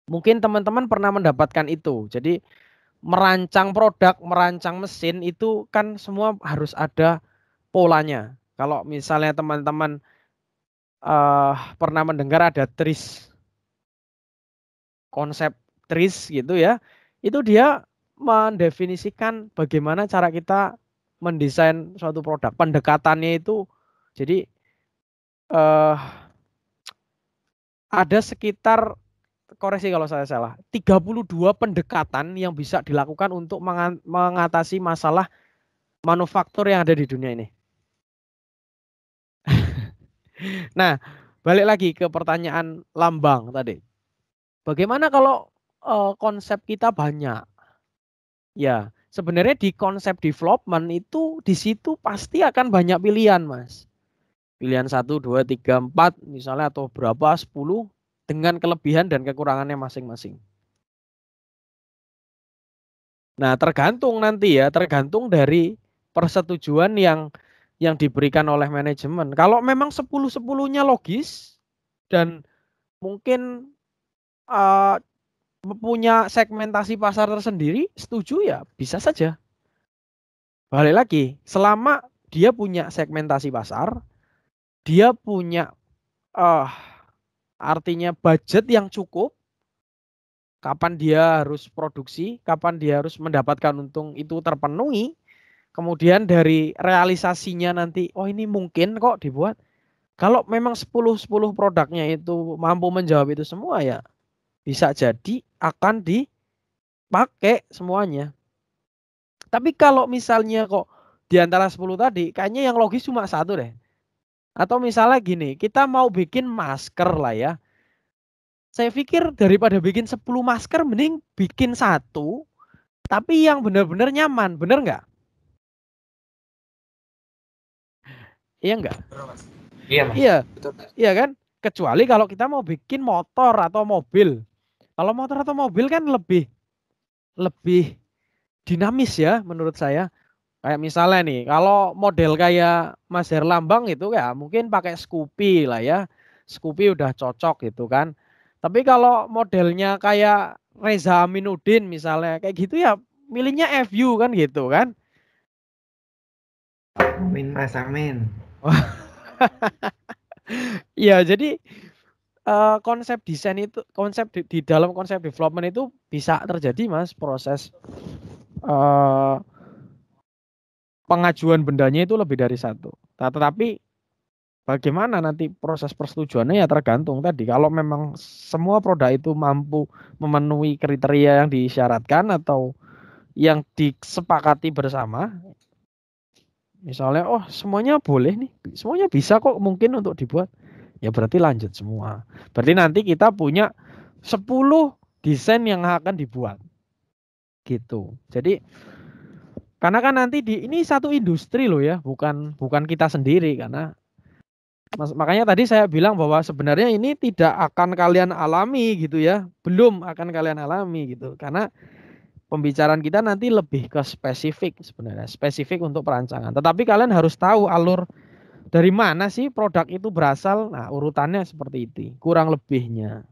Speaker 1: Mungkin teman-teman pernah mendapatkan itu. Jadi merancang produk, merancang mesin itu kan semua harus ada polanya. Kalau misalnya teman-teman pernah mendengar ada TRIS, konsep TRIS gitu ya, itu dia mendefinisikan bagaimana cara kita mendesain suatu produk. Pendekatannya itu jadi ada sekitar, koreksi kalau saya salah, 32 pendekatan yang bisa dilakukan untuk mengatasi masalah manufaktur yang ada di dunia ini. Nah, balik lagi ke pertanyaan Lambang tadi. Bagaimana kalau konsep kita banyak? Ya, sebenarnya di konsep development itu di situ pasti akan banyak pilihan, Mas. Pilihan 1, 2, 3, 4 misalnya atau berapa, 10 dengan kelebihan dan kekurangannya masing-masing. Nah, tergantung dari persetujuan yang diberikan oleh manajemen. Kalau memang 10-10-nya logis dan mungkin punya segmentasi pasar tersendiri, setuju ya bisa saja. Balik lagi, selama dia punya segmentasi pasar, dia punya artinya budget yang cukup, kapan dia harus produksi, kapan dia harus mendapatkan untung itu terpenuhi. Kemudian dari realisasinya nanti, oh ini mungkin kok dibuat. Kalau memang 10 produknya itu mampu menjawab itu semua ya bisa jadi akan dipakai semuanya. Tapi kalau misalnya kok di antara 10 tadi kayaknya yang logis cuma satu deh. Atau misalnya gini, kita mau bikin masker lah ya. Saya pikir daripada bikin 10 masker mending bikin satu tapi yang benar-benar nyaman, benar nggak? Iya nggak?
Speaker 3: Iya, Mas.
Speaker 1: Iya, iya kan? Kecuali kalau kita mau bikin motor atau mobil. Kalau motor atau mobil kan lebih dinamis ya menurut saya. Kayak misalnya nih, kalau model kayak Mas Herlambang itu ya mungkin pakai Scoopy lah ya. Scoopy udah cocok gitu kan. Tapi kalau modelnya kayak Reza Aminuddin misalnya kayak gitu ya milihnya FU kan gitu kan.
Speaker 5: Amin Mas, amin.
Speaker 1: Iya, jadi konsep desain itu di dalam konsep development itu bisa terjadi Mas proses pengajuan bendanya itu lebih dari satu. Tetapi bagaimana nanti proses persetujuannya ya tergantung tadi. Kalau memang semua produk itu mampu memenuhi kriteria yang disyaratkan atau yang disepakati bersama. Misalnya, oh semuanya boleh nih, semuanya bisa kok mungkin untuk dibuat. Ya berarti lanjut semua. Berarti nanti kita punya 10 desain yang akan dibuat. Gitu. Jadi karena kan nanti ini satu industri loh ya, bukan kita sendiri karena makanya tadi saya bilang bahwa sebenarnya ini tidak akan kalian alami gitu ya. Belum akan kalian alami gitu. Karena pembicaraan kita nanti lebih ke spesifik sebenarnya, spesifik untuk perancangan. Tetapi kalian harus tahu alur dari mana sih produk itu berasal. Nah, urutannya seperti itu, kurang lebihnya.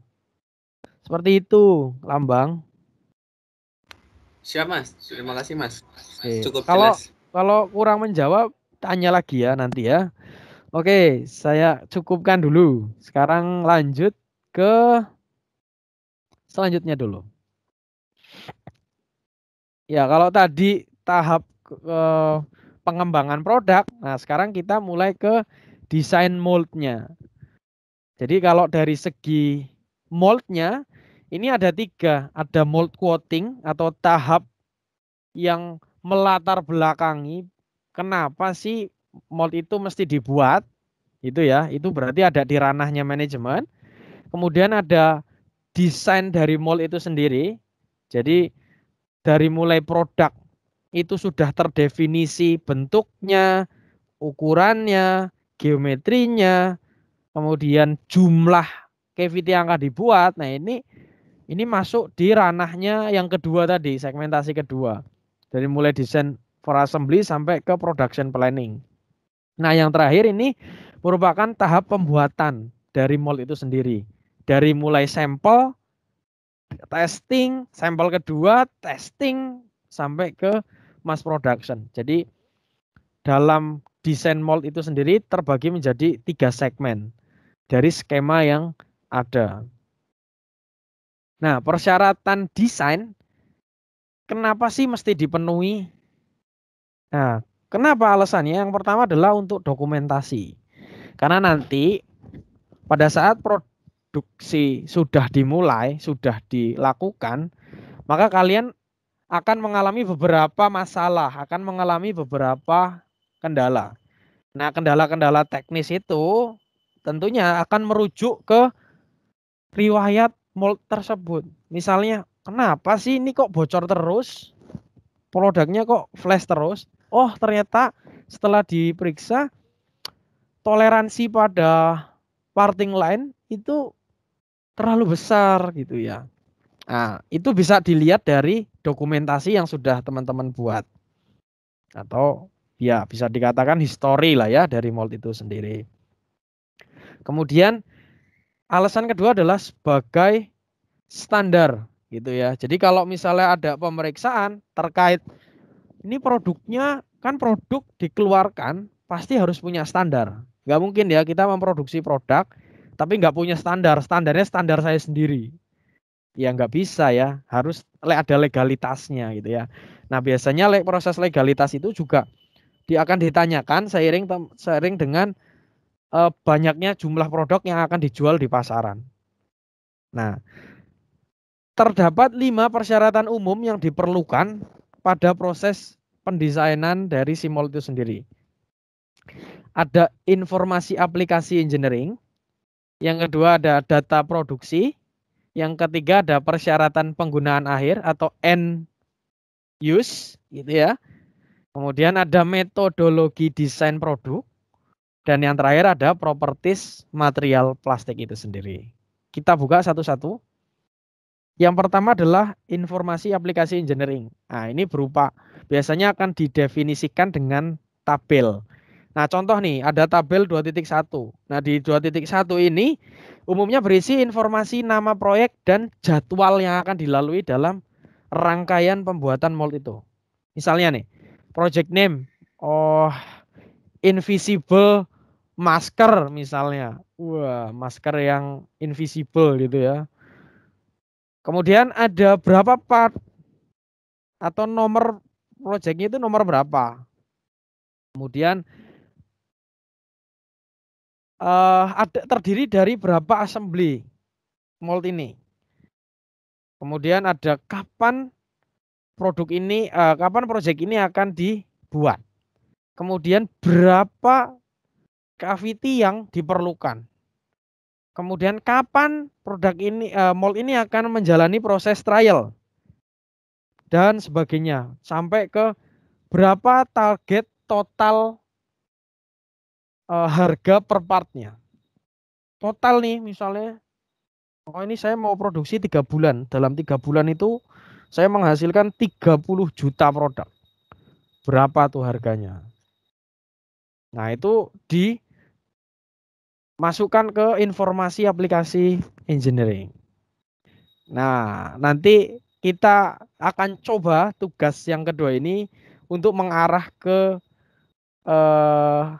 Speaker 1: Seperti itu, Lambang.
Speaker 4: Siap Mas, terima kasih Mas.
Speaker 1: Oke.
Speaker 4: Cukup jelas.
Speaker 1: Kalau kurang menjawab, tanya lagi ya nanti ya. Oke, saya cukupkan dulu. Sekarang lanjut ke selanjutnya dulu. Ya, kalau tadi tahap pengembangan produk, nah sekarang kita mulai ke desain moldnya. Jadi kalau dari segi moldnya, ini ada 3. Ada mold quoting atau tahap yang melatar belakangi kenapa sih mold itu mesti dibuat. Itu ya, itu berarti ada di ranahnya manajemen. Kemudian ada desain dari mold itu sendiri. Jadi dari mulai produk itu sudah terdefinisi bentuknya, ukurannya, geometrinya, kemudian jumlah cavity yang akan dibuat. Nah, ini masuk di ranahnya yang kedua tadi, segmentasi kedua. Dari mulai desain for assembly sampai ke production planning. Nah, yang terakhir ini merupakan tahap pembuatan dari mold itu sendiri. Dari mulai sampel, testing, sampel kedua, testing, sampai ke mass production. Jadi dalam desain mold itu sendiri terbagi menjadi 3 segmen dari skema yang ada. Nah, persyaratan desain kenapa sih mesti dipenuhi? Nah, kenapa alasannya? Yang pertama adalah untuk dokumentasi. Karena nanti pada saat produksi sudah dimulai, sudah dilakukan, maka kalian akan mengalami beberapa masalah, akan mengalami beberapa kendala. Nah, kendala-kendala teknis itu tentunya akan merujuk ke riwayat mold tersebut. Misalnya, kenapa sih ini kok bocor terus? Produknya kok flash terus? Oh, ternyata setelah diperiksa toleransi pada parting line itu terlalu besar gitu ya. Nah, itu bisa dilihat dari dokumentasi yang sudah teman-teman buat. Atau ya bisa dikatakan history lah ya dari mold itu sendiri. Kemudian alasan kedua adalah sebagai standar gitu ya. Jadi kalau misalnya ada pemeriksaan terkait ini produknya kan produk dikeluarkan pasti harus punya standar. Nggak mungkin ya kita memproduksi produk tapi nggak punya standarnya standar saya sendiri. Ya nggak bisa ya, harus ada legalitasnya gitu ya. Nah biasanya proses legalitas itu juga akan ditanyakan seiring dengan banyaknya jumlah produk yang akan dijual di pasaran. Nah, terdapat 5 persyaratan umum yang diperlukan pada proses pendesainan dari si mold itu sendiri. Ada informasi aplikasi engineering, yang kedua ada data produksi, yang ketiga ada persyaratan penggunaan akhir atau end use gitu ya. Kemudian ada metodologi desain produk, dan yang terakhir ada properties material plastik itu sendiri. Kita buka satu-satu. Yang pertama adalah informasi aplikasi engineering. Nah, ini biasanya akan didefinisikan dengan tabel. Nah, contoh nih, ada tabel 2.1. Nah, di 2.1 ini umumnya berisi informasi nama proyek dan jadwal yang akan dilalui dalam rangkaian pembuatan mold itu. Misalnya nih, project name, invisible masker misalnya. Wah, masker yang invisible gitu ya. Kemudian ada berapa part atau nomor projectnya itu nomor berapa. Kemudian ada terdiri dari berapa assembly mold ini. Kemudian ada kapan project ini akan dibuat. Kemudian berapa cavity yang diperlukan. Kemudian kapan mold ini akan menjalani proses trial dan sebagainya, sampai ke berapa target total harga per partnya. Total nih misalnya, ini saya mau produksi 3 bulan. Dalam 3 bulan itu saya menghasilkan 30 juta produk. Berapa tuh harganya? Nah, itu dimasukkan ke informasi aplikasi engineering. Nah, nanti kita akan coba tugas yang kedua ini untuk mengarah ke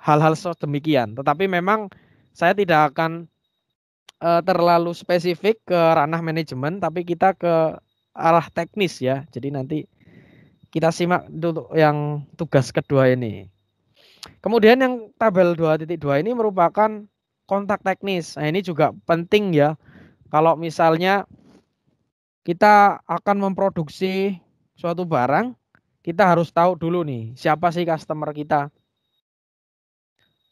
Speaker 1: hal-hal sedemikian. Tetapi memang saya tidak akan terlalu spesifik ke ranah manajemen, tapi kita ke arah teknis ya. Jadi nanti kita simak dulu yang tugas kedua ini. Kemudian yang tabel 2.2 ini merupakan kontak teknis. Nah, ini juga penting ya. Kalau misalnya kita akan memproduksi suatu barang, kita harus tahu dulu nih, siapa sih customer kita.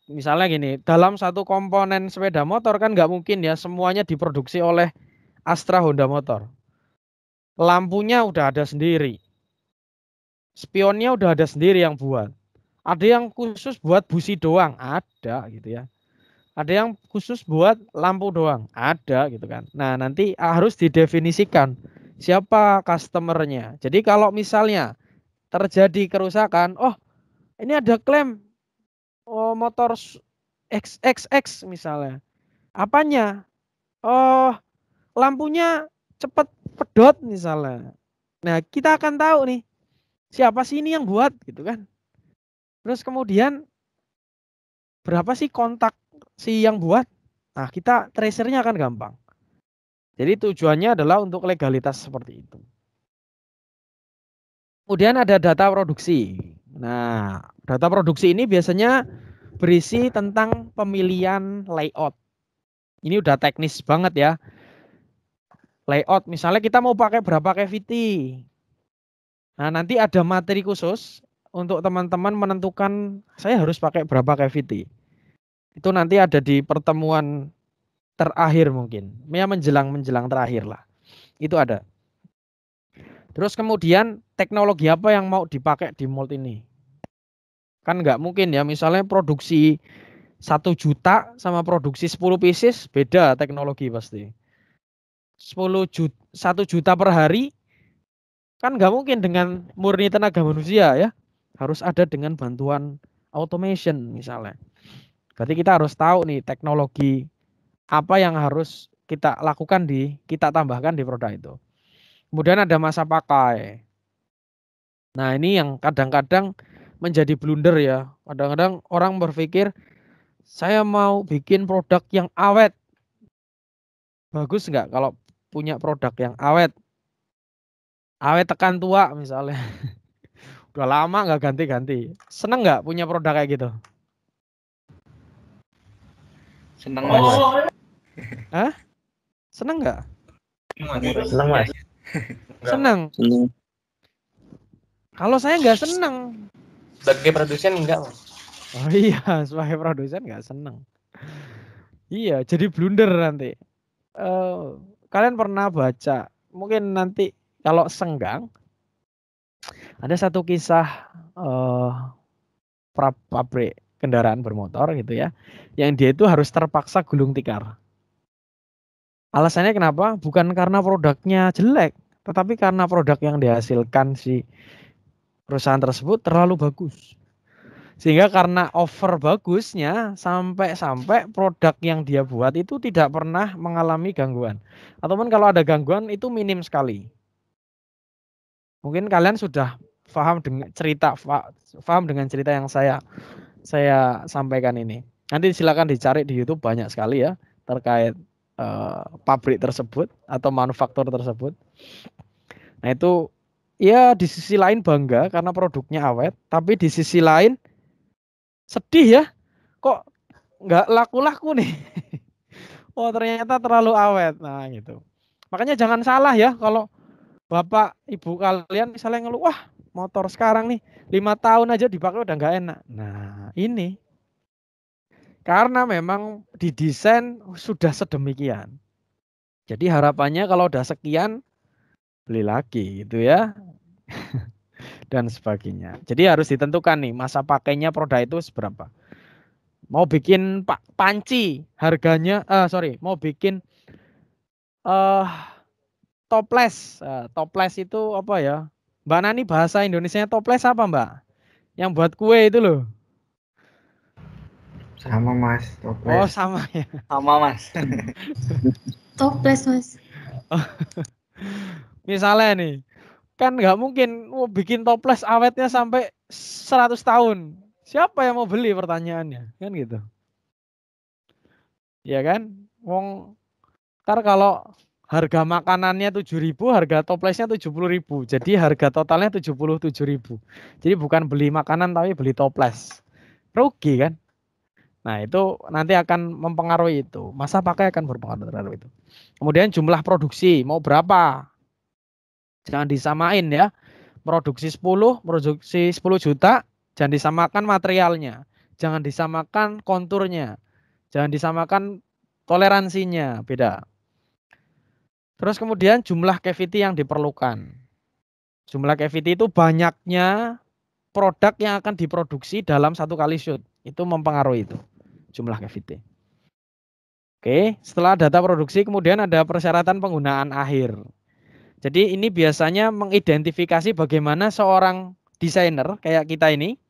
Speaker 1: Misalnya gini, dalam satu komponen sepeda motor kan nggak mungkin ya semuanya diproduksi oleh Astra Honda Motor. Lampunya udah ada sendiri. Spionnya udah ada sendiri yang buat. Ada yang khusus buat busi doang, ada gitu ya. Ada yang khusus buat lampu doang, ada gitu kan. Nah, nanti harus didefinisikan siapa customernya. Jadi kalau misalnya terjadi kerusakan, ini ada klaim motor XXX misalnya. Apanya? Lampunya cepet pedot misalnya. Nah, kita akan tahu nih siapa sih ini yang buat gitu kan. Terus kemudian berapa sih kontak si yang buat? Nah, kita tracernya akan gampang. Jadi tujuannya adalah untuk legalitas seperti itu. Kemudian ada data produksi. Nah, data produksi ini biasanya berisi tentang pemilihan layout. Ini udah teknis banget ya. Layout, misalnya kita mau pakai berapa cavity. Nah, nanti ada materi khusus untuk teman-teman menentukan saya harus pakai berapa cavity. Itu nanti ada di pertemuan terakhir mungkin. Ya menjelang terakhir lah. Itu ada. Terus kemudian teknologi apa yang mau dipakai di mold ini. Kan nggak mungkin ya, misalnya produksi 1 juta sama produksi 10 pieces beda teknologi pasti. 1 juta per hari kan nggak mungkin dengan murni tenaga manusia ya. Harus ada dengan bantuan automation misalnya. Berarti kita harus tahu nih teknologi apa yang harus kita lakukan kita tambahkan di produk itu. Kemudian ada masa pakai. Nah, ini yang kadang-kadang menjadi blunder ya. Kadang-kadang orang berpikir saya mau bikin produk yang awet. bagus nggak kalau punya produk yang awet? Awet tekan tua misalnya. Udah lama nggak ganti-ganti. Seneng nggak punya produk kayak gitu?
Speaker 5: Seneng Mas.
Speaker 1: Hah? Seneng nggak?
Speaker 2: Senang Mas.
Speaker 1: Seneng. Kalau saya nggak seneng.
Speaker 3: Sebagai produsen enggak, Mas.
Speaker 1: Oh iya, sebagai produsen nggak seneng. Iya, jadi blunder nanti. Kalian pernah baca, mungkin nanti kalau senggang, ada satu kisah pabrik kendaraan bermotor gitu ya, yang dia itu harus terpaksa gulung tikar. Alasannya kenapa? Bukan karena produknya jelek, tetapi karena produk yang dihasilkan si perusahaan tersebut terlalu bagus. Sehingga karena over bagusnya sampai produk yang dia buat itu tidak pernah mengalami gangguan. Ataupun kalau ada gangguan itu minim sekali. Mungkin kalian sudah paham dengan cerita yang saya sampaikan ini. Nanti silakan dicari di YouTube, banyak sekali ya terkait pabrik tersebut atau manufaktur tersebut. Nah itu ya di sisi lain bangga karena produknya awet, tapi di sisi lain sedih ya, kok nggak laku-laku nih. Oh ternyata terlalu awet. Nah gitu. Makanya jangan salah ya kalau bapak ibu kalian misalnya ngeluh, wah motor sekarang nih 5 tahun aja dipakai udah nggak enak. Nah ini karena memang didesain sudah sedemikian. Jadi harapannya kalau udah sekian beli lagi gitu ya. Dan sebagainya. Jadi harus ditentukan nih masa pakainya produk itu seberapa. Mau bikin panci harganya mau bikin toples. Toples itu apa ya? Mbak Nani bahasa Indonesianya toples apa, Mbak? Yang buat kue itu loh.
Speaker 2: Sama Mas, toples.
Speaker 1: Oh, sama ya.
Speaker 5: Sama Mas.
Speaker 6: Toples Mas.
Speaker 1: Misalnya nih, kan nggak mungkin bikin toples awetnya sampai 100 tahun. Siapa yang mau beli pertanyaannya? Kan gitu. Ya kan? Wong ntar kalau harga makanannya 7.000, harga toplesnya 70.000. Jadi harga totalnya 77.000. Jadi bukan beli makanan tapi beli toples. Rugi kan? Nah, itu nanti akan mempengaruhi itu. Masa pakai akan berpengaruh terhadap itu. Kemudian jumlah produksi mau berapa? Jangan disamain ya. Produksi 10 juta, jangan disamakan materialnya. Jangan disamakan konturnya. Jangan disamakan toleransinya, beda. Terus kemudian jumlah cavity yang diperlukan. Jumlah cavity itu banyaknya produk yang akan diproduksi dalam satu kali shoot. Itu mempengaruhi itu, jumlah cavity. Oke, setelah data produksi kemudian ada persyaratan penggunaan akhir. Jadi ini biasanya mengidentifikasi bagaimana seorang desainer kayak kita ini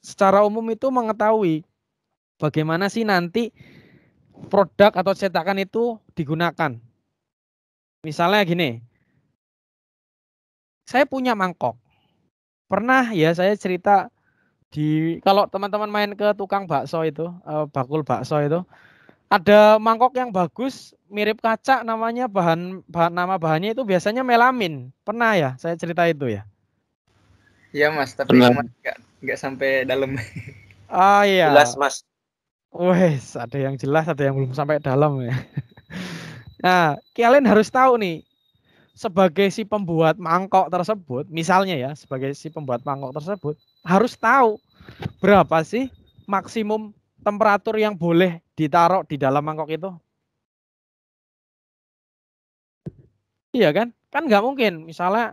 Speaker 1: secara umum itu mengetahui bagaimana sih nanti produk atau cetakan itu digunakan. Misalnya gini, saya punya mangkok. Pernah ya saya cerita kalau teman-teman main ke tukang bakso itu, bakul bakso itu, ada mangkok yang bagus, mirip kaca, namanya nama bahannya itu biasanya melamin. Pernah ya saya cerita itu ya?
Speaker 5: Iya Mas, tapi nggak sampai dalam.
Speaker 1: Ah iya.
Speaker 3: Jelas, Mas.
Speaker 1: Wes, ada yang jelas, ada yang belum sampai dalam ya. Nah, kalian harus tahu nih, sebagai si pembuat mangkok tersebut, misalnya ya, sebagai si pembuat mangkok tersebut, harus tahu berapa sih maksimum temperatur yang boleh ditaruh di dalam mangkok itu. Iya kan? Kan nggak mungkin, misalnya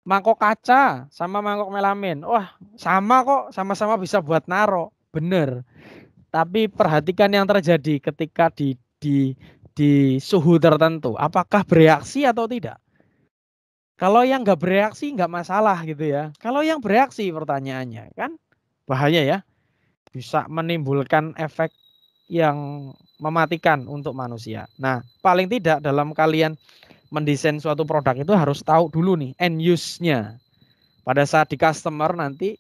Speaker 1: mangkok kaca sama mangkok melamin. Wah, sama kok, sama-sama bisa buat naro. Bener. Tapi perhatikan yang terjadi ketika di suhu tertentu. Apakah bereaksi atau tidak? Kalau yang nggak bereaksi nggak masalah gitu ya. Kalau yang bereaksi pertanyaannya kan bahaya ya. Bisa menimbulkan efek yang mematikan untuk manusia. Nah, paling tidak dalam kalian mendesain suatu produk itu harus tahu dulu nih end use-nya. Pada saat di customer nanti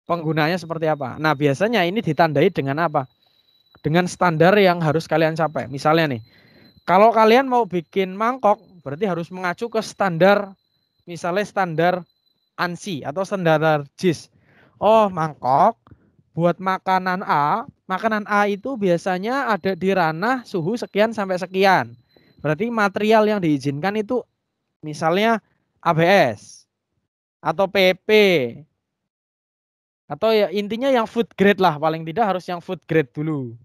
Speaker 1: penggunanya seperti apa. Nah, biasanya ini ditandai dengan apa? dengan standar yang harus kalian capai. Misalnya nih, kalau kalian mau bikin mangkok, berarti harus mengacu ke standar, misalnya standar ANSI atau standar JIS. Oh, mangkok buat makanan A itu biasanya ada di ranah suhu sekian sampai sekian. Berarti material yang diizinkan itu misalnya ABS atau PP atau ya intinya yang food grade lah, paling tidak harus yang food grade dulu.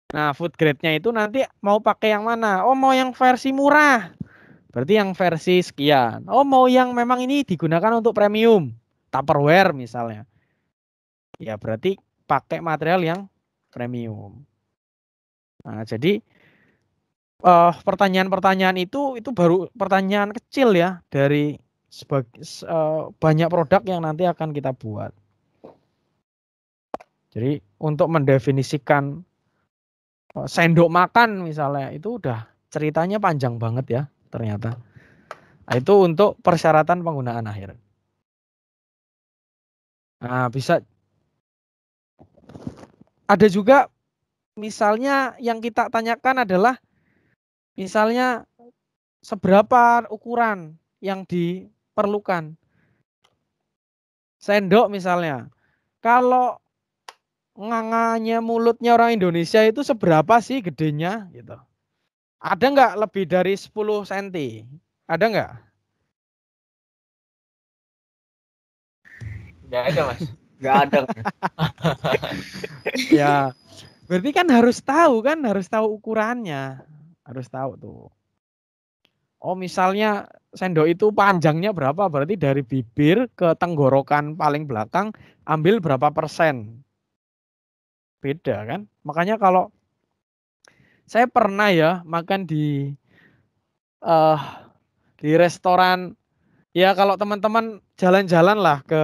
Speaker 1: Nah, food grade-nya itu nanti mau pakai yang mana? Oh, mau yang versi murah. Berarti yang versi sekian. Oh, mau yang memang ini digunakan untuk premium, Tupperware misalnya. Ya, berarti pakai material yang premium. Nah, jadi pertanyaan-pertanyaan itu baru pertanyaan kecil ya dari banyak produk yang nanti akan kita buat. Jadi untuk mendefinisikan sendok makan misalnya itu udah ceritanya panjang banget ya ternyata. Nah, itu untuk persyaratan penggunaan akhir. Nah, bisa ada juga misalnya yang kita tanyakan adalah misalnya seberapa ukuran yang diperlukan. Sendok misalnya. Kalau nganganya mulutnya orang Indonesia itu seberapa sih gedenya gitu. Ada nggak lebih dari 10 cm? Ada nggak?
Speaker 3: Nggak ada, Mas.
Speaker 2: Nggak ada.
Speaker 1: Ya, berarti kan harus tahu ukurannya. Harus tahu tuh. Oh, misalnya sendok itu panjangnya berapa? Berarti dari bibir ke tenggorokan paling belakang ambil berapa persen? Beda kan? Makanya kalau saya pernah ya makan di restoran, ya kalau teman-teman jalan-jalan lah ke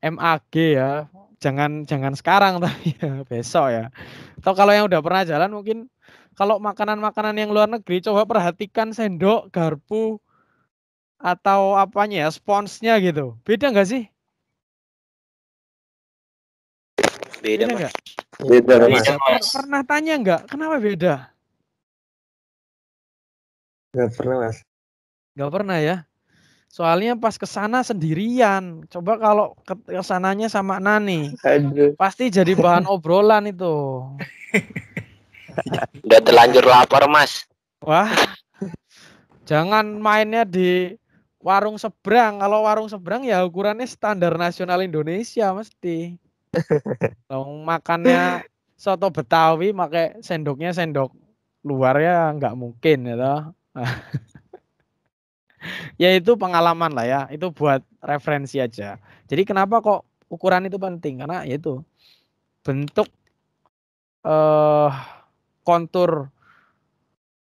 Speaker 1: MAG ya. Jangan sekarang tapi ya, besok ya. Atau kalau yang udah pernah jalan mungkin kalau makanan-makanan yang luar negeri coba perhatikan sendok, garpu atau apanya ya, sponsnya gitu. Beda nggak sih?
Speaker 7: Beda, Mas.
Speaker 1: nggak?
Speaker 7: Beda, Mas.
Speaker 1: Pernah tanya nggak? Kenapa beda?
Speaker 7: Nggak pernah, Mas.
Speaker 1: Nggak pernah ya. Soalnya pas ke sana sendirian. Coba kalau ke sananya sama Nani,
Speaker 7: Aduh.
Speaker 1: pasti jadi bahan obrolan itu.
Speaker 7: Udah terlanjur lapar, Mas.
Speaker 1: Wah, jangan mainnya di warung seberang. Kalau warung seberang ya ukurannya standar nasional Indonesia mesti. Kalau makannya soto Betawi pakai sendoknya sendok luar ya nggak mungkin ya toh. Ya itu pengalaman lah ya, itu buat referensi aja. Jadi kenapa kok ukuran itu penting? Karena itu bentuk kontur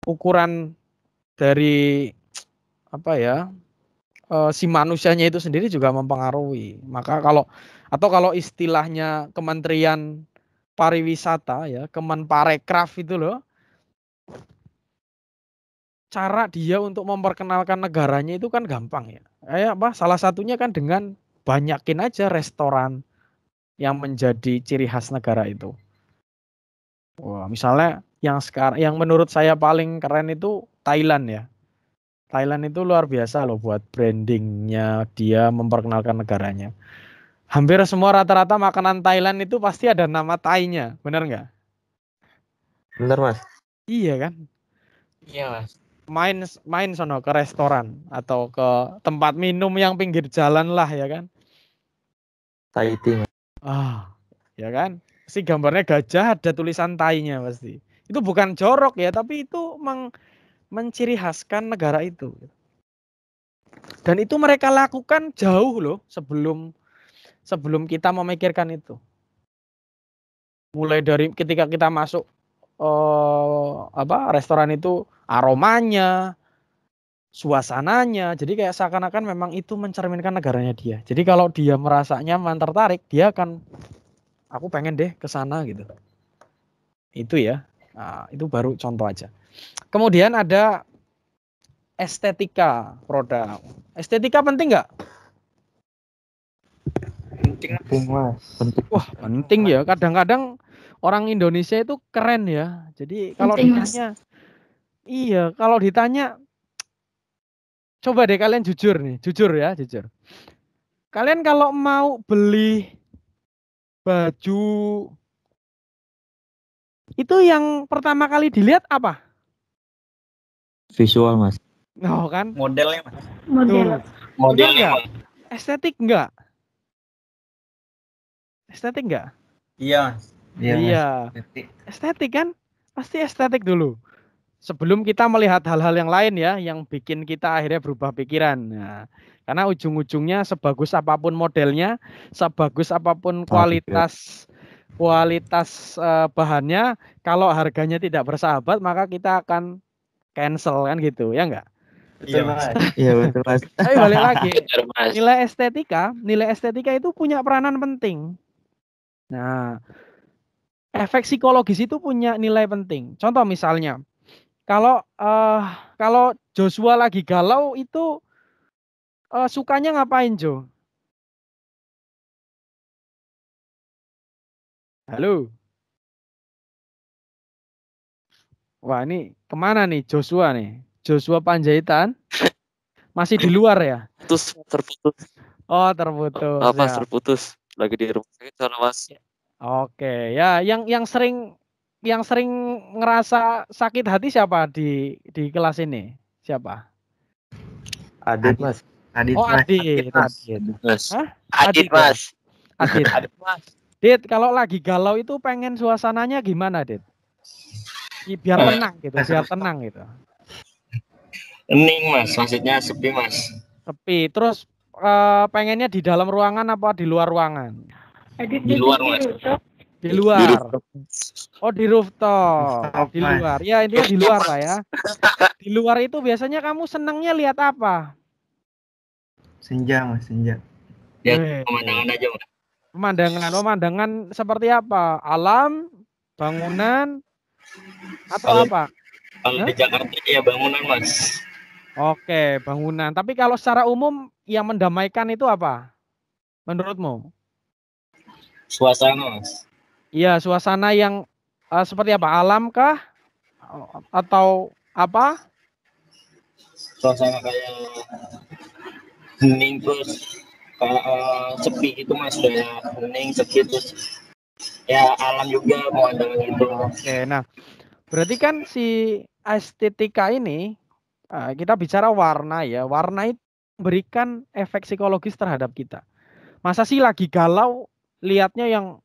Speaker 1: ukuran dari apa ya, si manusianya itu sendiri juga mempengaruhi. Maka kalau istilahnya Kementerian Pariwisata ya, Kemenparekraf itu loh, cara dia untuk memperkenalkan negaranya itu kan gampang ya. Kayak apa? Salah satunya kan dengan banyakin aja restoran yang menjadi ciri khas negara itu. Wah, misalnya yang menurut saya paling keren itu Thailand ya. Thailand itu luar biasa loh buat brandingnya, dia memperkenalkan negaranya. Hampir semua rata-rata makanan Thailand itu pasti ada nama Thai-nya, benar nggak?
Speaker 7: Bener, Mas.
Speaker 1: Iya kan?
Speaker 3: Iya, Mas.
Speaker 1: Main sono ke restoran atau ke tempat minum yang pinggir jalan lah ya kan.
Speaker 7: Tahiti, Mas.
Speaker 1: Ya kan? Si gambarnya gajah ada tulisan Thai-nya pasti. Itu bukan jorok ya, tapi itu menciri khaskan negara itu. Dan itu mereka lakukan jauh loh sebelum kita memikirkan itu. Mulai dari ketika kita masuk restoran itu, aromanya, suasananya, jadi kayak seakan-akan memang itu mencerminkan negaranya dia. Jadi kalau dia merasa nyaman, tertarik, dia akan, aku pengen deh ke sana gitu. Itu ya. Nah, itu baru contoh aja. Kemudian ada estetika produk. Estetika penting nggak?
Speaker 2: Penting,
Speaker 7: Mas. Penting.
Speaker 1: Wah, penting ya. Kadang-kadang orang Indonesia itu keren ya. Jadi kalau
Speaker 6: Penting, Mas.
Speaker 1: ditanya, iya, kalau ditanya, coba deh kalian jujur nih, jujur ya, jujur. Kalian kalau mau beli baju, itu yang pertama kali dilihat apa?
Speaker 7: Visual, Mas.
Speaker 1: Oh kan,
Speaker 2: Modelnya, Mas.
Speaker 6: Model.
Speaker 1: tuh, bener
Speaker 3: Modelnya,
Speaker 1: nggak?
Speaker 3: Mas.
Speaker 1: Estetik nggak? Estetik nggak?
Speaker 2: Iya, Mas. Iya, Mas.
Speaker 1: Iya, estetik kan? Pasti estetik dulu. Sebelum kita melihat hal-hal yang lain ya, yang bikin kita akhirnya berubah pikiran. Nah, karena ujung-ujungnya sebagus apapun modelnya, sebagus apapun kualitas bahannya, kalau harganya tidak bersahabat, maka kita akan cancel kan gitu, ya enggak?
Speaker 2: Iya, Mas.
Speaker 7: Iya betul, Mas.
Speaker 1: Tapi balik lagi,
Speaker 3: Bener, Mas.
Speaker 1: nilai estetika itu punya peranan penting. Nah, efek psikologis itu punya nilai penting. Contoh misalnya, kalau kalau Joshua lagi galau itu sukanya ngapain, Jo? Halo. Wah, ini kemana nih Joshua nih? Joshua Panjaitan masih di luar ya?
Speaker 8: Terputus.
Speaker 1: Oh, terputus
Speaker 8: Apa
Speaker 1: ya.
Speaker 8: terputus? Lagi di rumah sakit soalnya, Mas.
Speaker 1: Oke, ya yang sering ngerasa sakit hati siapa di kelas ini? Siapa?
Speaker 7: Adit, Mas.
Speaker 2: Adit,
Speaker 1: Oh,
Speaker 2: Mas.
Speaker 1: Adit.
Speaker 3: Mas.
Speaker 1: Hah?
Speaker 3: Adit,
Speaker 1: ya?
Speaker 3: Mas.
Speaker 1: Adit.
Speaker 3: Adit, Mas.
Speaker 1: Dit, kalau lagi galau itu pengen suasananya gimana, Dit? Biar tenang gitu, biar tenang gitu.
Speaker 3: Hening, Mas. Maksudnya sepi, Mas.
Speaker 1: Sepi. Terus pengennya di dalam ruangan apa di luar ruangan?
Speaker 3: Di luar, Mas.
Speaker 1: Di luar. Oh, di rooftop. Di
Speaker 2: Mas.
Speaker 1: luar. Ya, intinya di luar lah ya. Di luar itu biasanya kamu senangnya lihat apa?
Speaker 2: Senja, Mas, senja.
Speaker 3: Ya,
Speaker 1: Weh.
Speaker 3: pemandangan aja, Mas.
Speaker 1: Pemandangan seperti apa? Alam, bangunan, atau
Speaker 3: Kalau-
Speaker 1: apa?
Speaker 3: Kalau di Jakarta ya bangunan, Mas.
Speaker 1: Oke, bangunan. Tapi kalau secara umum yang mendamaikan itu apa? Menurutmu?
Speaker 3: Suasana, Mas.
Speaker 1: Iya, suasana yang seperti apa? Alam kah? Atau apa?
Speaker 3: Suasana kayak hening terus kayak sepi gitu, Mas. Kayak hening, sepi terus ya alam juga pemandangan itu.
Speaker 1: Oke, nah berarti kan si estetika ini kita bicara warna ya. Warna itu memberikan efek psikologis terhadap kita. Masa sih lagi galau lihatnya yang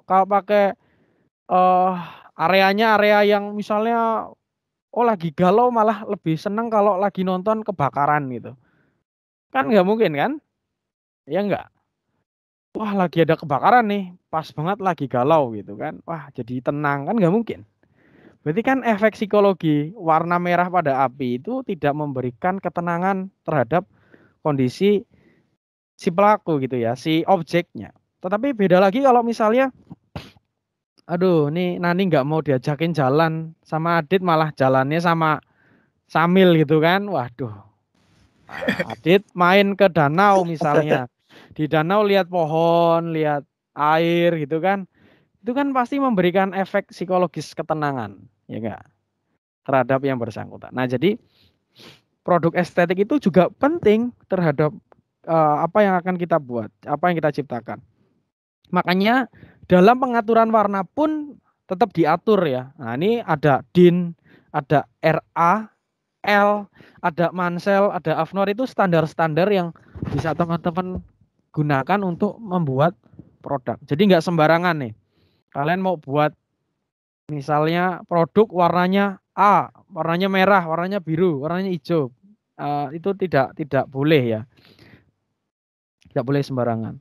Speaker 1: kalau pakai areanya area yang misalnya lagi galau malah lebih seneng kalau lagi nonton kebakaran gitu. Kan nggak mungkin kan? Ya nggak. Wah, lagi ada kebakaran nih, pas banget lagi galau gitu kan. Wah, jadi tenang kan nggak mungkin. Berarti kan efek psikologi warna merah pada api itu tidak memberikan ketenangan terhadap kondisi si pelaku gitu ya, si objeknya. Tetapi beda lagi kalau misalnya, aduh, nih Nani nggak mau diajakin jalan sama Adit malah jalannya sama Samil gitu kan. Waduh, Adit main ke danau misalnya. Di danau lihat pohon, lihat air gitu kan. Itu kan pasti memberikan efek psikologis ketenangan, ya enggak? Terhadap yang bersangkutan. Nah, jadi produk estetik itu juga penting terhadap apa yang akan kita buat, apa yang kita ciptakan. Makanya dalam pengaturan warna pun tetap diatur ya. Nah, ini ada DIN, ada RA, L, ada Mansell, ada Avnor, itu standar-standar yang bisa teman-teman gunakan untuk membuat produk. Jadi nggak sembarangan nih. Kalian mau buat misalnya produk warnanya A, warnanya merah, warnanya biru, warnanya hijau, itu tidak boleh ya. Tidak boleh sembarangan.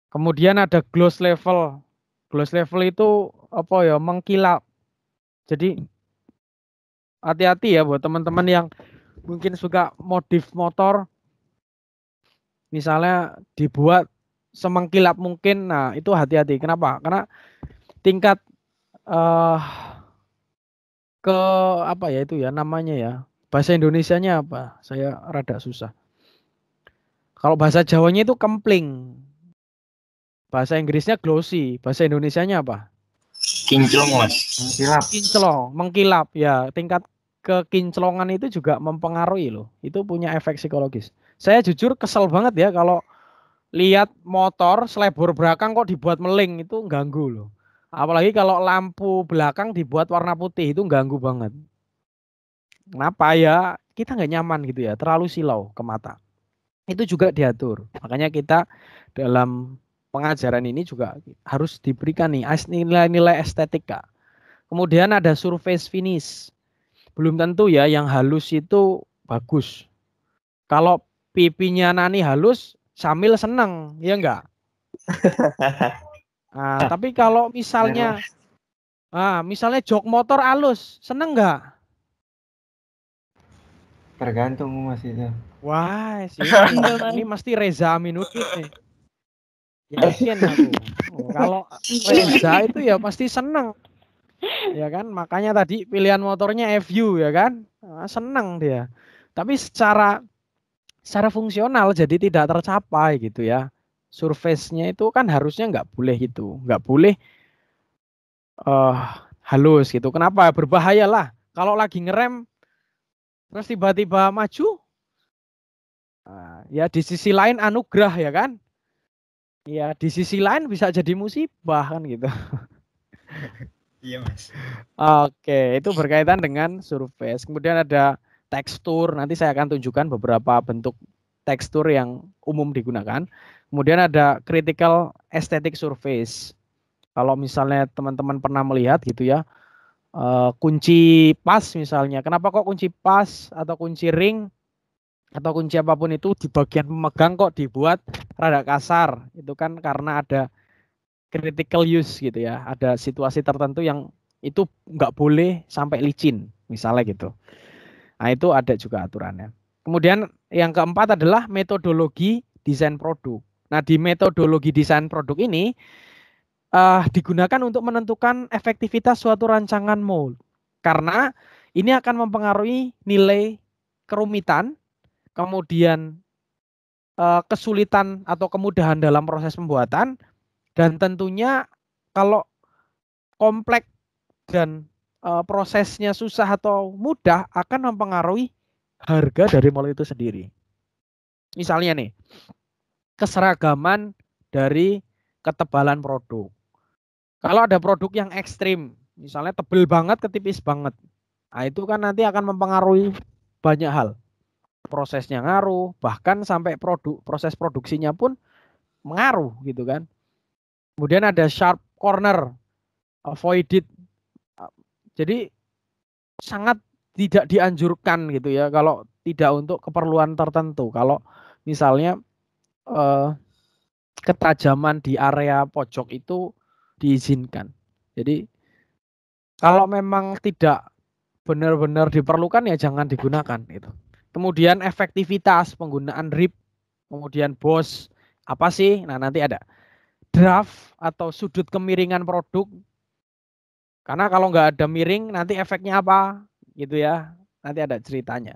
Speaker 1: Kemudian ada gloss level. Gloss level itu apa ya? Mengkilap. Jadi hati-hati ya buat teman-teman yang mungkin suka modif motor. Misalnya dibuat semengkilap mungkin. Nah, itu hati-hati. Kenapa? Karena tingkat ke apa ya itu ya namanya ya. Bahasa Indonesianya apa? Saya rada susah. Kalau bahasa Jawanya itu kempling. Bahasa Inggrisnya glossy, bahasa Indonesianya apa?
Speaker 9: Kinclong Mas.
Speaker 1: Mengkilap ya. Tingkat kekinclongan itu juga mempengaruhi loh. Itu punya efek psikologis. Saya jujur kesel banget ya kalau lihat motor selebor belakang kok dibuat meling, itu ganggu loh. Apalagi kalau lampu belakang dibuat warna putih, itu ganggu banget. Kenapa ya? Kita nggak nyaman gitu ya, terlalu silau ke mata. Itu juga diatur. Makanya kita dalam pengajaran ini juga harus diberikan nih nilai-nilai estetika. Kemudian ada surface finish. Belum tentu ya yang halus itu bagus. Kalau pipinya Nani halus, Samil seneng, ya enggak? Nah, tapi kalau misalnya jok motor halus, seneng enggak?
Speaker 7: Tergantung Mas itu.
Speaker 1: Wah, ini mesti Reza Aminuddin nih. Yakin aku. Kalau Reza itu ya pasti seneng. Ya kan, makanya tadi pilihan motornya FU ya kan. Seneng dia. Tapi secara fungsional jadi tidak tercapai gitu ya. Surface-nya itu kan harusnya nggak boleh gitu. Nggak boleh halus gitu. Kenapa? Berbahaya lah. Kalau lagi ngerem terus tiba-tiba maju, ya di sisi lain anugerah ya kan. Ya di sisi lain bisa jadi musibah kan gitu.
Speaker 2: Iya Mas.
Speaker 1: Oke, itu berkaitan dengan surface. Kemudian ada tekstur. Nanti saya akan tunjukkan beberapa bentuk tekstur yang umum digunakan. Kemudian ada critical aesthetic surface. Kalau misalnya teman-teman pernah melihat gitu ya, kunci pas misalnya. Kenapa kok kunci pas atau kunci ring atau kunci apapun itu di bagian pemegang kok dibuat rada kasar? Itu kan karena ada critical use gitu ya. Ada situasi tertentu yang itu nggak boleh sampai licin misalnya gitu. Nah itu ada juga aturannya. Kemudian yang keempat adalah metodologi desain produk. Nah di metodologi desain produk ini digunakan untuk menentukan efektivitas suatu rancangan mold. Karena ini akan mempengaruhi nilai kerumitan, kemudian kesulitan atau kemudahan dalam proses pembuatan, dan tentunya kalau kompleks dan prosesnya susah atau mudah akan mempengaruhi harga dari mold itu sendiri. Misalnya nih, keseragaman dari ketebalan produk. Kalau ada produk yang ekstrim, misalnya tebel banget ke tipis banget, nah itu kan nanti akan mempengaruhi banyak hal. Prosesnya ngaruh, bahkan sampai proses produksinya pun mengaruh gitu kan. Kemudian ada sharp corner, avoided. Jadi sangat tidak dianjurkan gitu ya kalau tidak untuk keperluan tertentu. Kalau misalnya ketajaman di area pojok itu diizinkan. Jadi kalau memang tidak benar-benar diperlukan ya jangan digunakan itu. Kemudian efektivitas penggunaan rib, kemudian boss apa sih? Nah nanti ada draft atau sudut kemiringan produk. Karena kalau nggak ada miring nanti efeknya apa gitu ya. Nanti ada ceritanya.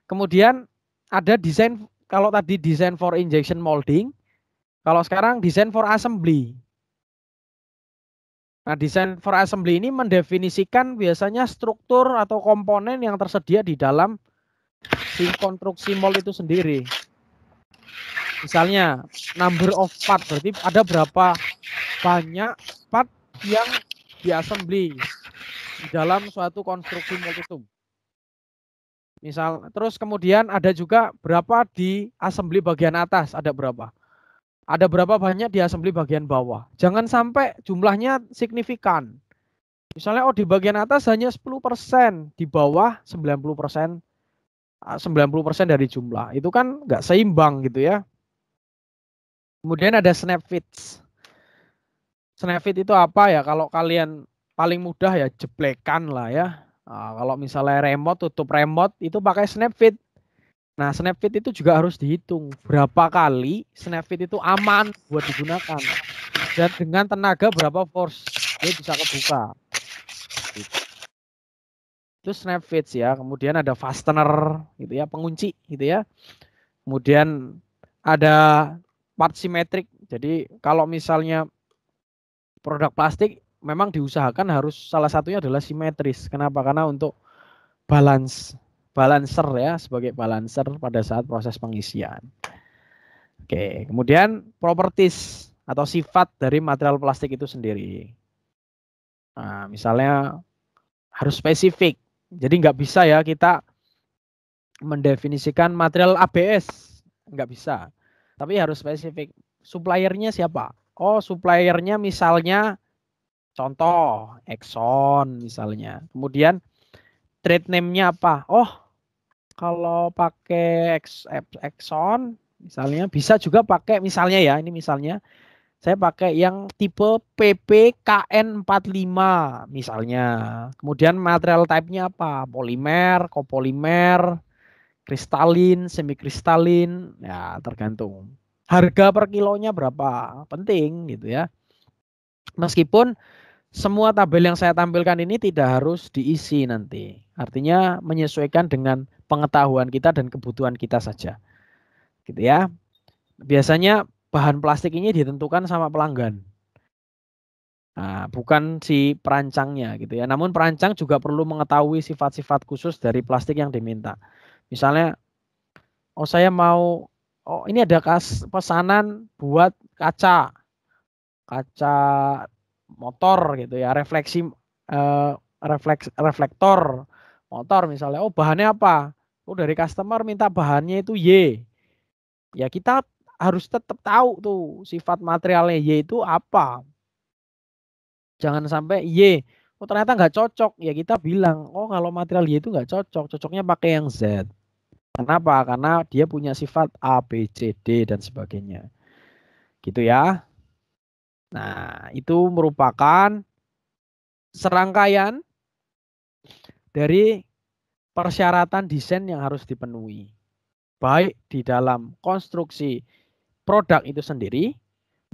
Speaker 1: Kemudian ada desain, kalau tadi desain for injection molding, kalau sekarang desain for assembly. Nah, desain for assembly ini mendefinisikan biasanya struktur atau komponen yang tersedia di dalam si konstruksi mold itu sendiri. Misalnya number of part, berarti ada berapa banyak part yang diassembly di dalam suatu konstruksi mold itu. Misal, terus kemudian ada juga berapa di assembly bagian atas, ada berapa. Ada berapa banyak di assembly bagian bawah. Jangan sampai jumlahnya signifikan. Misalnya di bagian atas hanya 10%, di bawah 90% dari jumlah. Itu kan nggak seimbang gitu ya. Kemudian ada snap fits. Snap fit itu apa ya? Kalau kalian paling mudah ya jeplekan lah ya. Nah, kalau misalnya remote, tutup remote itu pakai snap fit. Nah, snap fit itu juga harus dihitung berapa kali snap fit itu aman buat digunakan dan dengan tenaga berapa force dia bisa kebuka. Itu snap fits ya. Kemudian ada fastener gitu ya, pengunci gitu ya. Kemudian ada part symmetric Jadi kalau misalnya produk plastik memang diusahakan harus salah satunya adalah simetris. Kenapa? Karena untuk balancer ya, sebagai balancer pada saat proses pengisian. Oke, kemudian properties atau sifat dari material plastik itu sendiri. Nah, misalnya harus spesifik. Jadi nggak bisa ya kita mendefinisikan material ABS, nggak bisa. Tapi harus spesifik. Suppliernya siapa? Oh, suppliernya misalnya contoh Exxon misalnya. Kemudian trade name-nya apa? Oh, kalau pakai Exxon misalnya bisa juga pakai misalnya ya, ini misalnya saya pakai yang tipe PPKN45 misalnya. Kemudian material type-nya apa? Polimer, kopolimer, kristalin, semikristalin, ya tergantung. Harga per kilonya berapa? Penting gitu ya. Meskipun semua tabel yang saya tampilkan ini tidak harus diisi nanti. Artinya menyesuaikan dengan pengetahuan kita dan kebutuhan kita saja. Gitu ya. Biasanya bahan plastik ini ditentukan sama pelanggan. Nah, bukan si perancangnya gitu ya. Namun perancang juga perlu mengetahui sifat-sifat khusus dari plastik yang diminta. Misalnya, oh saya mau, oh ini ada pesanan buat kaca motor gitu ya, reflektor motor misalnya. Oh bahannya apa? Oh dari customer minta bahannya itu Y. Ya kita harus tetap tahu tuh sifat materialnya Y itu apa. Jangan sampai Y, oh ternyata nggak cocok. Ya kita bilang, oh kalau material Y itu nggak cocok, cocoknya pakai yang Z. Kenapa? Karena dia punya sifat A, B, C, D dan sebagainya. Gitu ya. Nah, itu merupakan serangkaian dari persyaratan desain yang harus dipenuhi. Baik di dalam konstruksi produk itu sendiri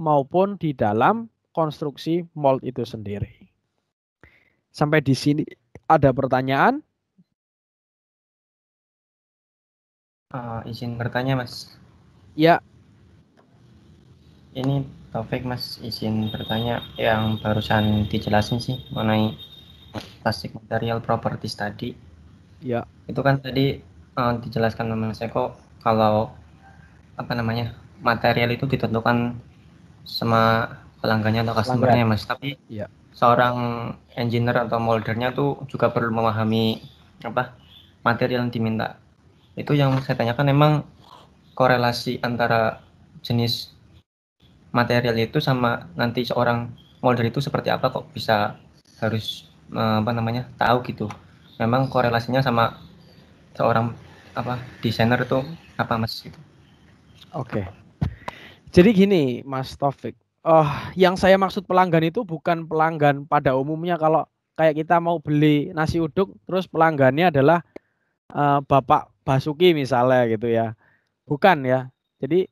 Speaker 1: maupun di dalam konstruksi mold itu sendiri. Sampai di sini ada pertanyaan?
Speaker 9: Izin bertanya, Mas.
Speaker 1: Ya.
Speaker 9: Ini Taufik, Mas. Izin bertanya yang barusan dijelasin sih mengenai plastic material properties tadi.
Speaker 1: Ya.
Speaker 9: Itu kan tadi dijelaskan sama Mas Eko kalau material itu ditentukan sama pelanggannya atau customernya, Mas. Tapi
Speaker 1: ya,
Speaker 9: seorang engineer atau moldernya tuh juga perlu memahami material yang diminta. Itu yang saya tanyakan, memang korelasi antara jenis material itu sama nanti seorang molder itu seperti apa, kok bisa harus tahu gitu. Memang korelasinya sama seorang desainer itu apa, Mas gitu.
Speaker 1: Oke. Jadi gini, Mas Taufik. Yang saya maksud pelanggan itu bukan pelanggan pada umumnya. Kalau kayak kita mau beli nasi uduk, terus pelanggannya adalah Bapak Basuki misalnya gitu ya. Bukan ya. Jadi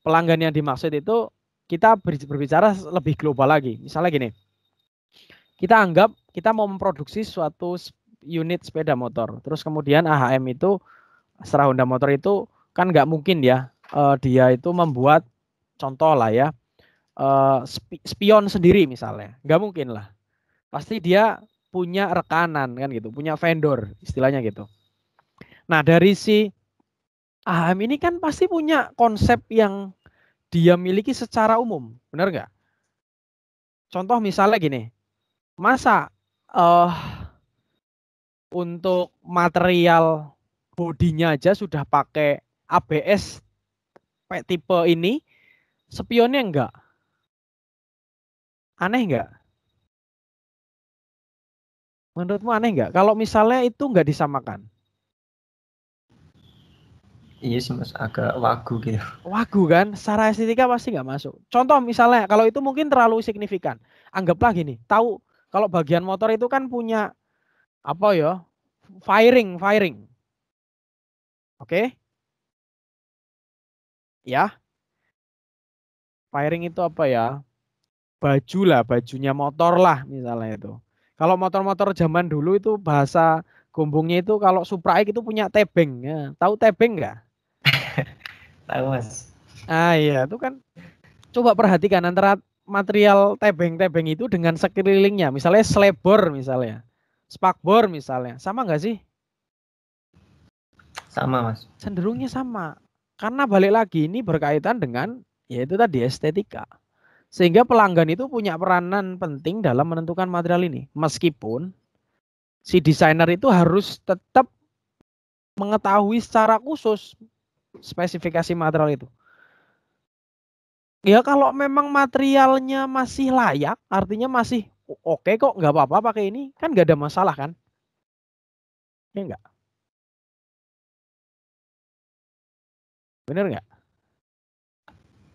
Speaker 1: pelanggan yang dimaksud itu kita berbicara lebih global lagi. Misalnya gini. Kita anggap kita mau memproduksi suatu unit sepeda motor. Terus kemudian AHM itu, Astra Honda Motor itu kan nggak mungkin ya. Dia itu membuat contoh lah ya. Spion sendiri misalnya. Nggak mungkin lah. Pasti dia punya rekanan kan gitu. Punya vendor istilahnya gitu. Nah dari si AHM ini kan pasti punya konsep yang dia miliki secara umum, benar nggak? Contoh misalnya gini, masa untuk material bodinya aja sudah pakai ABS tipe ini, spionnya enggak? Aneh enggak? Menurutmu aneh enggak? Kalau misalnya itu enggak disamakan?
Speaker 9: Iya sih, Mas, agak wagu gitu.
Speaker 1: Wagu kan, secara estetika pasti nggak masuk. Contoh misalnya, kalau itu mungkin terlalu signifikan. Anggaplah gini, tahu kalau bagian motor itu kan punya apa ya? Firing. Oke? Ya. Firing itu apa ya? Baju lah, bajunya motor lah misalnya itu. Kalau motor-motor zaman dulu itu bahasa gombongnya itu kalau Supra itu punya tebeng. Ya. Tahu tebeng nggak?
Speaker 9: Tahu, Mas.
Speaker 1: Ah iya, itu kan Coba perhatikan antara material tebeng-tebeng itu dengan sekelilingnya. Misalnya slabor misalnya. Spakbor misalnya. Sama nggak sih?
Speaker 9: Sama, Mas.
Speaker 1: Cenderungnya sama. Karena balik lagi ini berkaitan dengan yaitu tadi estetika. Sehingga pelanggan itu punya peranan penting dalam menentukan material ini. Meskipun si desainer itu harus tetap mengetahui secara khusus spesifikasi material itu. Ya kalau memang materialnya masih layak, artinya masih oke kok, nggak apa-apa pakai ini, kan nggak ada masalah kan? Ya nggak? Bener nggak?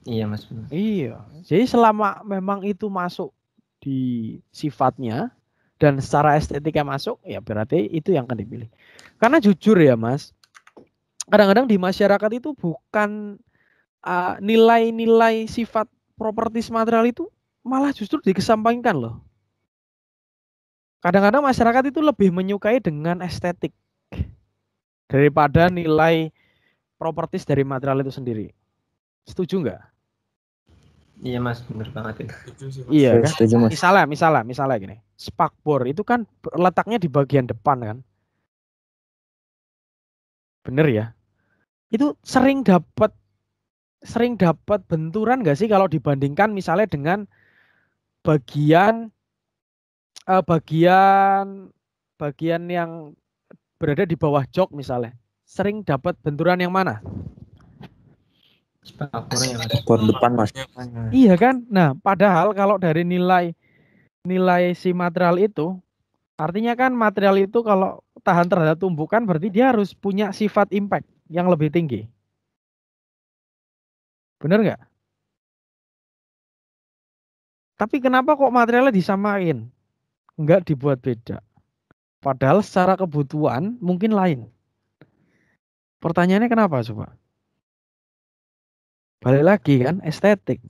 Speaker 9: Iya, Mas. Benar.
Speaker 1: Iya. Jadi selama memang itu masuk di sifatnya dan secara estetika masuk, ya berarti itu yang akan dipilih. Karena jujur ya Mas, kadang-kadang di masyarakat itu bukan nilai-nilai sifat propertis material itu malah justru dikesampingkan loh. Kadang-kadang masyarakat itu lebih menyukai dengan estetik daripada nilai propertis dari material itu sendiri. Setuju nggak?
Speaker 9: Iya, Mas, benar banget itu.
Speaker 1: Iya kan?
Speaker 7: Setuju, Mas.
Speaker 1: Misalnya gini, spakbor itu kan letaknya di bagian depan kan? Bener ya? Itu sering dapat benturan nggak sih kalau dibandingkan misalnya dengan bagian bagian yang berada di bawah jok misalnya. Sering dapat benturan yang mana?
Speaker 9: Spakbornya, Mas.
Speaker 7: Spakbor depan, Mas.
Speaker 1: Iya kan? Nah, padahal kalau dari nilai si material itu, artinya kan material itu kalau tahan terhadap tumbukan berarti dia harus punya sifat impact yang lebih tinggi. Bener nggak? Tapi kenapa kok materialnya disamain? Nggak dibuat beda. Padahal secara kebutuhan mungkin lain. Pertanyaannya kenapa coba? Balik lagi kan, estetik.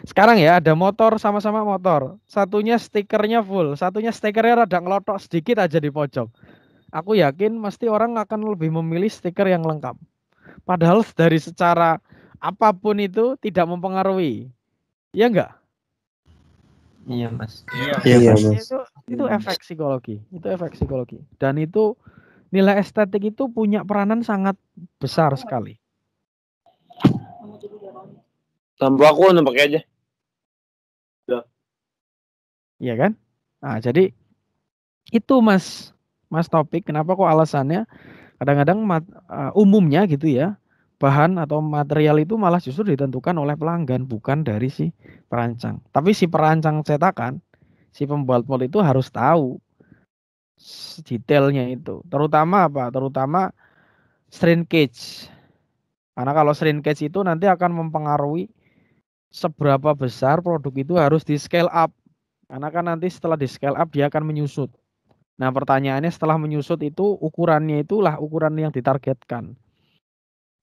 Speaker 1: Sekarang ya ada motor sama-sama motor. Satunya stikernya full, satunya stikernya rada ngelotok sedikit aja di pojok. Aku yakin mesti orang akan lebih memilih stiker yang lengkap. Padahal dari secara apapun itu tidak mempengaruhi. Iya enggak?
Speaker 9: Iya, Mas.
Speaker 7: Iya, Mas.
Speaker 1: Itu efek psikologi. Itu efek psikologi. Dan itu nilai estetik itu punya peranan sangat besar sekali.
Speaker 8: Lampu aku udah pakai aja.
Speaker 1: Iya kan? Nah, jadi itu Mas Topik, kenapa kok alasannya kadang-kadang umumnya gitu ya, bahan atau material itu malah justru ditentukan oleh pelanggan, bukan dari si perancang. Tapi si perancang cetakan, si pembuat mold itu harus tahu detailnya itu. Terutama apa? Terutama shrinkage. Karena kalau shrinkage itu nanti akan mempengaruhi seberapa besar produk itu harus di scale up. Karena kan nanti setelah di scale up dia akan menyusut. Nah, pertanyaannya setelah menyusut itu ukurannya itulah ukuran yang ditargetkan.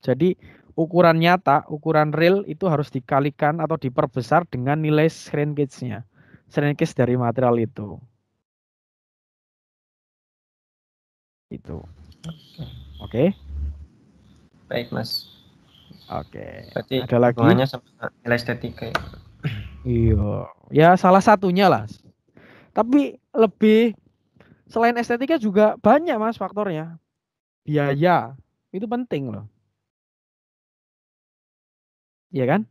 Speaker 1: Jadi ukuran nyata, ukuran real itu harus dikalikan atau diperbesar dengan nilai shrinkage-nya. Shrinkage dari material itu. Itu. Oke.
Speaker 9: Baik, Mas.
Speaker 1: Oke.
Speaker 9: Berarti
Speaker 1: Ada lagi?
Speaker 9: hubungannya sama nilai estetika ya.
Speaker 1: Iya. Ya salah satunya lah. Tapi lebih selain estetika juga banyak Mas faktornya. Biaya. Itu penting loh. Iya kan?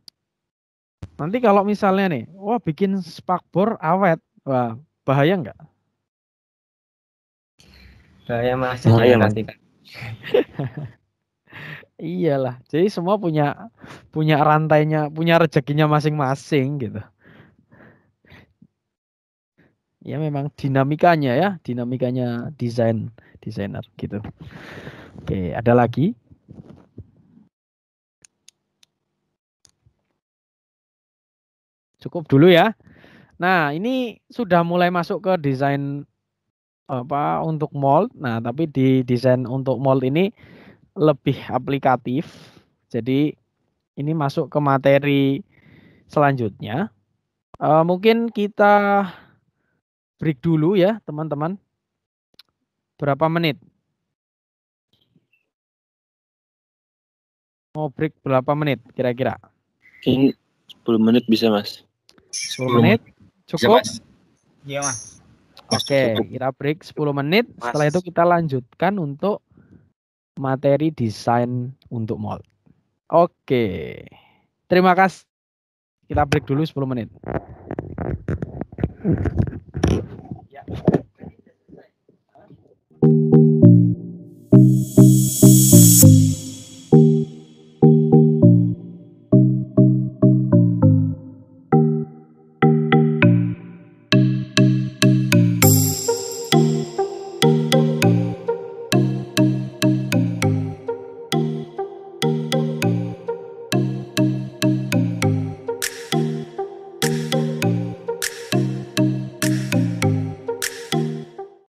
Speaker 1: Nanti kalau misalnya nih, wah bikin spakbor awet. Wah, bahaya nggak?
Speaker 9: Bahaya, Mas.
Speaker 8: Bahaya, Mas.
Speaker 9: Nanti kan.
Speaker 1: Iyalah. Jadi semua punya rantainya, punya rezekinya masing-masing gitu. Ya memang dinamikanya desainer gitu. Oke, ada lagi? Cukup dulu ya. Nah, ini sudah mulai masuk ke desain apa untuk mold. Nah, tapi di desain untuk mold ini lebih aplikatif. Jadi ini masuk ke materi selanjutnya. Mungkin kita break dulu ya, teman-teman. Berapa menit? Mau break berapa menit kira-kira?
Speaker 8: Mungkin 10 menit bisa, Mas.
Speaker 1: 10 menit?
Speaker 3: Bisa,
Speaker 1: Cukup?
Speaker 3: Mas.
Speaker 2: Iya Mas.
Speaker 1: Oke, kita break 10 menit. Setelah itu kita lanjutkan untuk materi desain untuk mold. Oke. Terima kasih. Kita break dulu 10 menit.